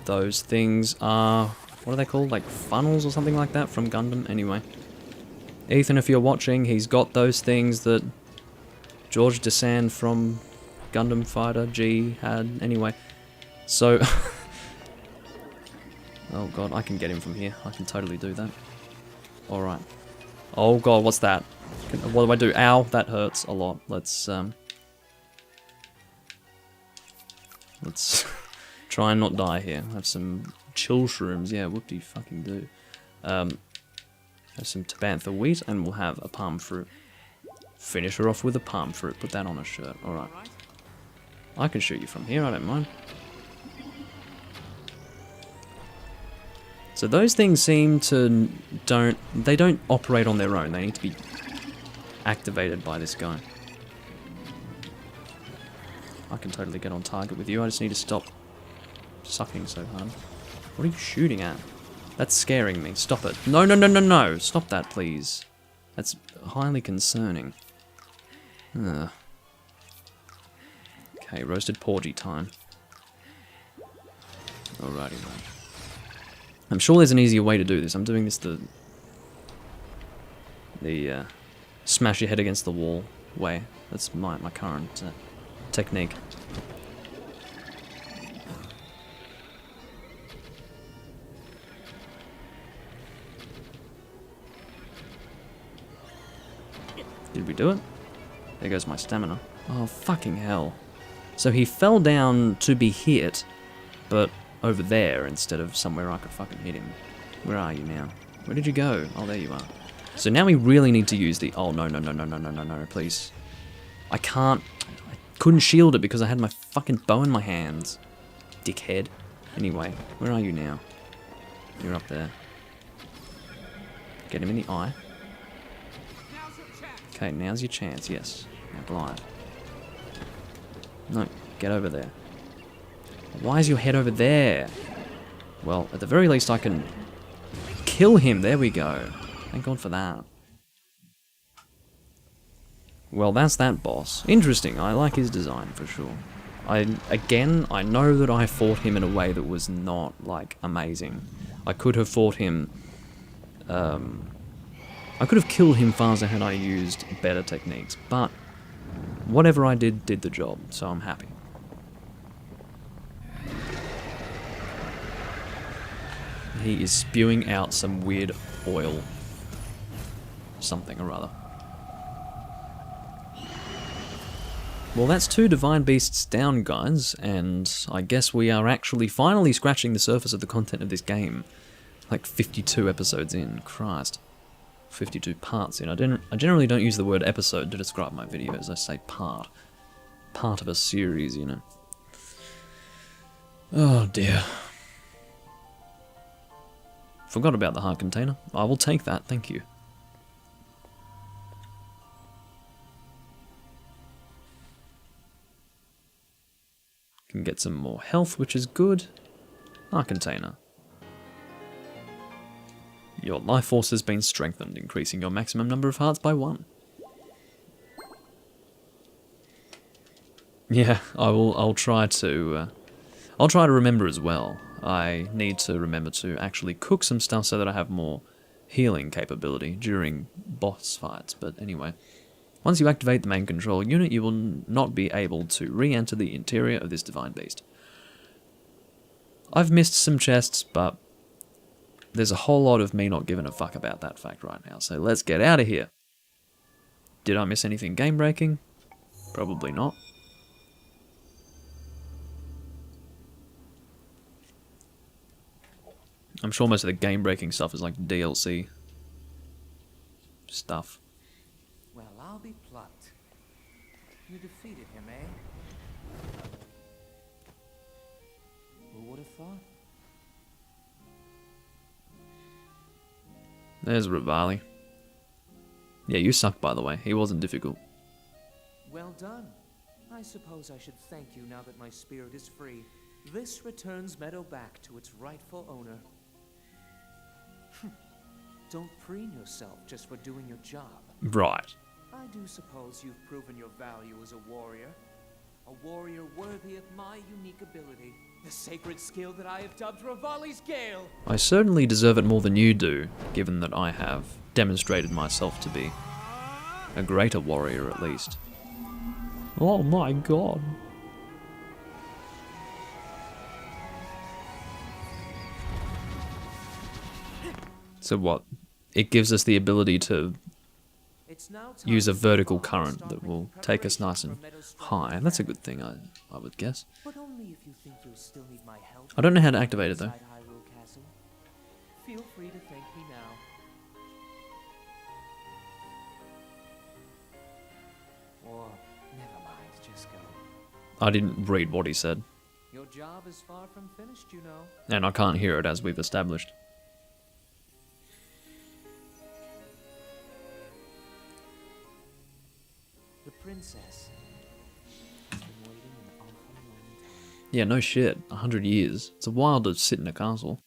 Those things are, what are they called? Like funnels or something like that from Gundam? Anyway. Ethan, if you're watching, he's got those things that George Desan from Gundam Fighter G had. Anyway. So... oh god, I can get him from here. I can totally do that. Alright. Oh god, what's that? What do I do? Ow, that hurts a lot. Let's try and not die here. Have some chill shrooms. Yeah, whoop-de fucking do. Have some Tabantha wheat, and we'll have a palm fruit. Finish her off with a palm fruit. Put that on a shirt. Alright. I can shoot you from here, I don't mind. So those things seem to they don't operate on their own. They need to be activated by this guy. I can totally get on target with you. I just need to stop sucking so hard. What are you shooting at? That's scaring me. Stop it. No, no, no, no, no. Stop that, please. That's highly concerning. Ugh. Okay, roasted porgy time. Alrighty then. I'm sure there's an easier way to do this. I'm doing this the smash your head against the wall way. That's my current technique. Did we do it? There goes my stamina. Oh, fucking hell. So he fell down to be hit, but over there instead of somewhere I could fucking hit him. Where are you now? Where did you go? Oh, there you are. So now we really need to use the... oh, no, no, no, no, no, no, no, no, please. I can't... I couldn't shield it because I had my fucking bow in my hands. Dickhead. Anyway, where are you now? You're up there. Get him in the eye. Okay, now's your chance, yes. Now glide. No, get over there. Why is your head over there? Well, at the very least I can kill him. There we go. Thank God for that. Well, that's that boss. Interesting. I like his design for sure. I know that I fought him in a way that was not, like, amazing. I could have fought him... I could have killed him faster had I used better techniques, but whatever I did the job, so I'm happy. He is spewing out some weird oil. Something or other. Well, that's 2 divine beasts down, guys, and I guess we are actually finally scratching the surface of the content of this game. Like 52 episodes in, Christ. 52 parts in. I generally don't use the word episode to describe my videos, I say part. Part of a series, you know. Oh dear. Forgot about the heart container. I will take that, thank you. Can get some more health, which is good. Heart container. Your life force has been strengthened, increasing your maximum number of hearts by 1. Yeah, I'll try to remember as well. I need to remember to actually cook some stuff so that I have more healing capability during boss fights. But anyway, once you activate the main control unit, you will not be able to re-enter the interior of this divine beast. I've missed some chests, but there's a whole lot of me not giving a fuck about that fact right now, so let's get out of here. Did I miss anything game-breaking? Probably not. I'm sure most of the game-breaking stuff is like DLC stuff. Well, I'll be plucked. You defeated him, eh? Who would have thought? There's Rivali. Yeah, you suck, by the way. He wasn't difficult. Well done. I suppose I should thank you now that my spirit is free. This returns Meadow back to its rightful owner. Don't preen yourself just for doing your job. Right. I do suppose you've proven your value as a warrior. A warrior worthy of my unique ability. The sacred skill that I have dubbed Revali's Gale. I certainly deserve it more than you do, given that I have demonstrated myself to be a greater warrior at least. Oh my god. So what? It gives us the ability to use a vertical current that will take us nice and high. And that's a good thing, I would guess. But only if you think you'll still need my help. I don't know how to activate it though. inside Hyrule Castle. Feel free to thank me now. Or never mind, just go. I didn't read what he said, Your job is far from finished, you know. and I can't hear it as we've established. The princess has been waiting an awful long time. Yeah, no shit. 100 years. It's a while to sit in a castle.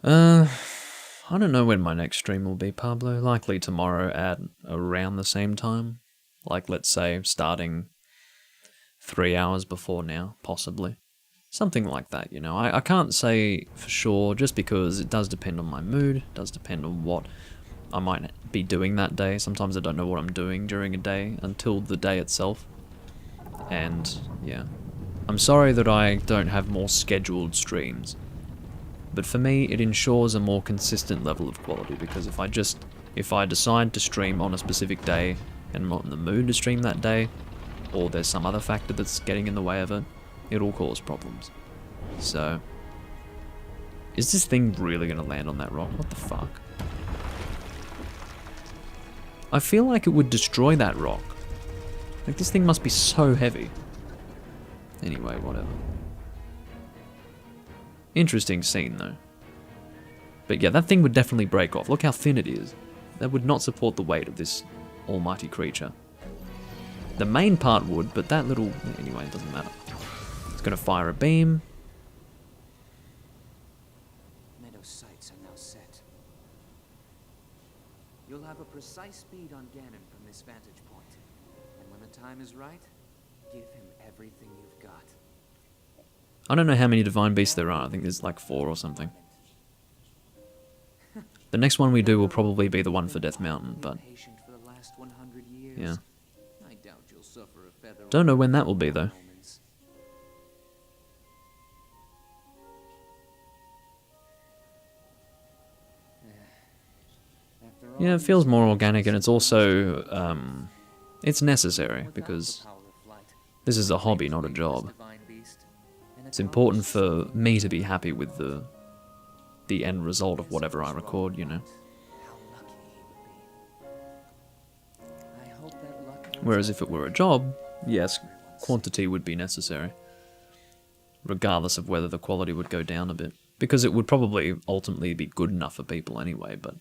I don't know when my next stream will be, Pablo. Likely tomorrow at around the same time. Like, let's say, starting 3 hours before now, possibly. Something like that, you know. I can't say for sure, just because it does depend on my mood, it does depend on what I might be doing that day. Sometimes I don't know what I'm doing during a day until the day itself. And, yeah. I'm sorry that I don't have more scheduled streams. But for me, it ensures a more consistent level of quality, because if I decide to stream on a specific day and I'm not in the mood to stream that day, or there's some other factor that's getting in the way of it, it'll cause problems. So, is this thing really going to land on that rock? What the fuck? I feel like it would destroy that rock. Like, this thing must be so heavy. Anyway, whatever. Interesting scene, though. But yeah, that thing would definitely break off. Look how thin it is. That would not support the weight of this almighty creature. The main part would, but that little... Anyway, it doesn't matter. It's going to fire a beam. Meadow's sights are now set. You'll have a precise speed on Ganon from this vantage point. And when the time is right, give him everything you've got. I don't know how many divine beasts there are. I think there's like 4 or something. The next one we do will probably be the one for Death Mountain, but yeah. Don't know when that will be though. Yeah, it feels more organic, and it's also it's necessary because this is a hobby, not a job. It's important for me to be happy with the end result of whatever I record, you know. Whereas if it were a job, yes, quantity would be necessary, regardless of whether the quality would go down a bit. Because it would probably ultimately be good enough for people anyway, but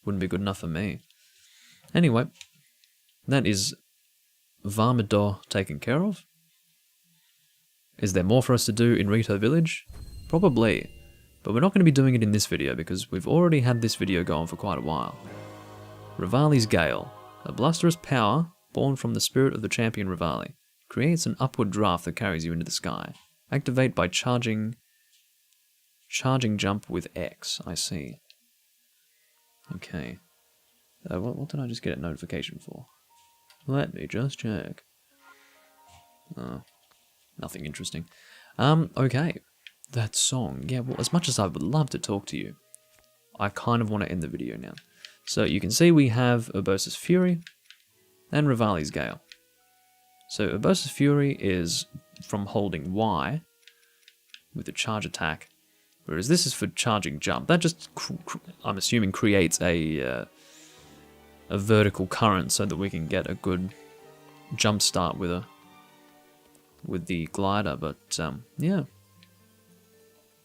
wouldn't be good enough for me. Anyway, that is Vah Medoh taken care of. Is there more for us to do in Rito Village? Probably, but we're not going to be doing it in this video because we've already had this video going for quite a while. Revali's Gale, a blusterous power born from the spirit of the champion Revali, creates an upward draft that carries you into the sky. Activate by charging jump with X, I see. Okay. What did I just get a notification for? Let me just check. Oh. Nothing interesting. Okay. That song. Yeah, well, as much as I would love to talk to you, I kind of want to end the video now. So you can see we have Urbosa's Fury and Revali's Gale. So Urbosa's Fury is from holding Y with a charge attack, whereas this is for charging jump. That just, I'm assuming, creates a vertical current so that we can get a good jump start with the glider, but yeah.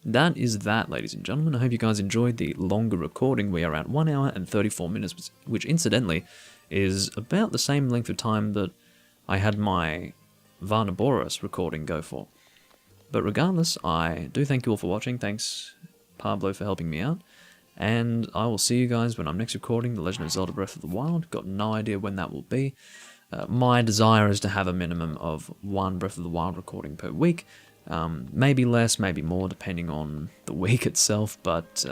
That is that, ladies and gentlemen. I hope you guys enjoyed the longer recording. We are at 1 hour and 34 minutes, which incidentally is about the same length of time that I had my Varnaboros recording go for. But regardless, I do thank you all for watching. Thanks, Pablo, for helping me out. And I will see you guys when I'm next recording The Legend of Zelda Breath of the Wild. Got no idea when that will be. My desire is to have a minimum of 1 Breath of the Wild recording per week. Maybe less, maybe more, depending on the week itself. But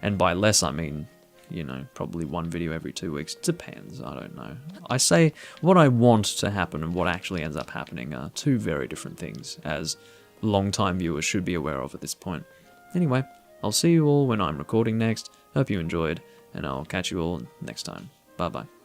and by less, I mean, you know, probably 1 video every 2 weeks. Depends, I don't know. I say what I want to happen and what actually ends up happening are 2 very different things, as long-time viewers should be aware of at this point. Anyway, I'll see you all when I'm recording next. Hope you enjoyed, and I'll catch you all next time. Bye-bye.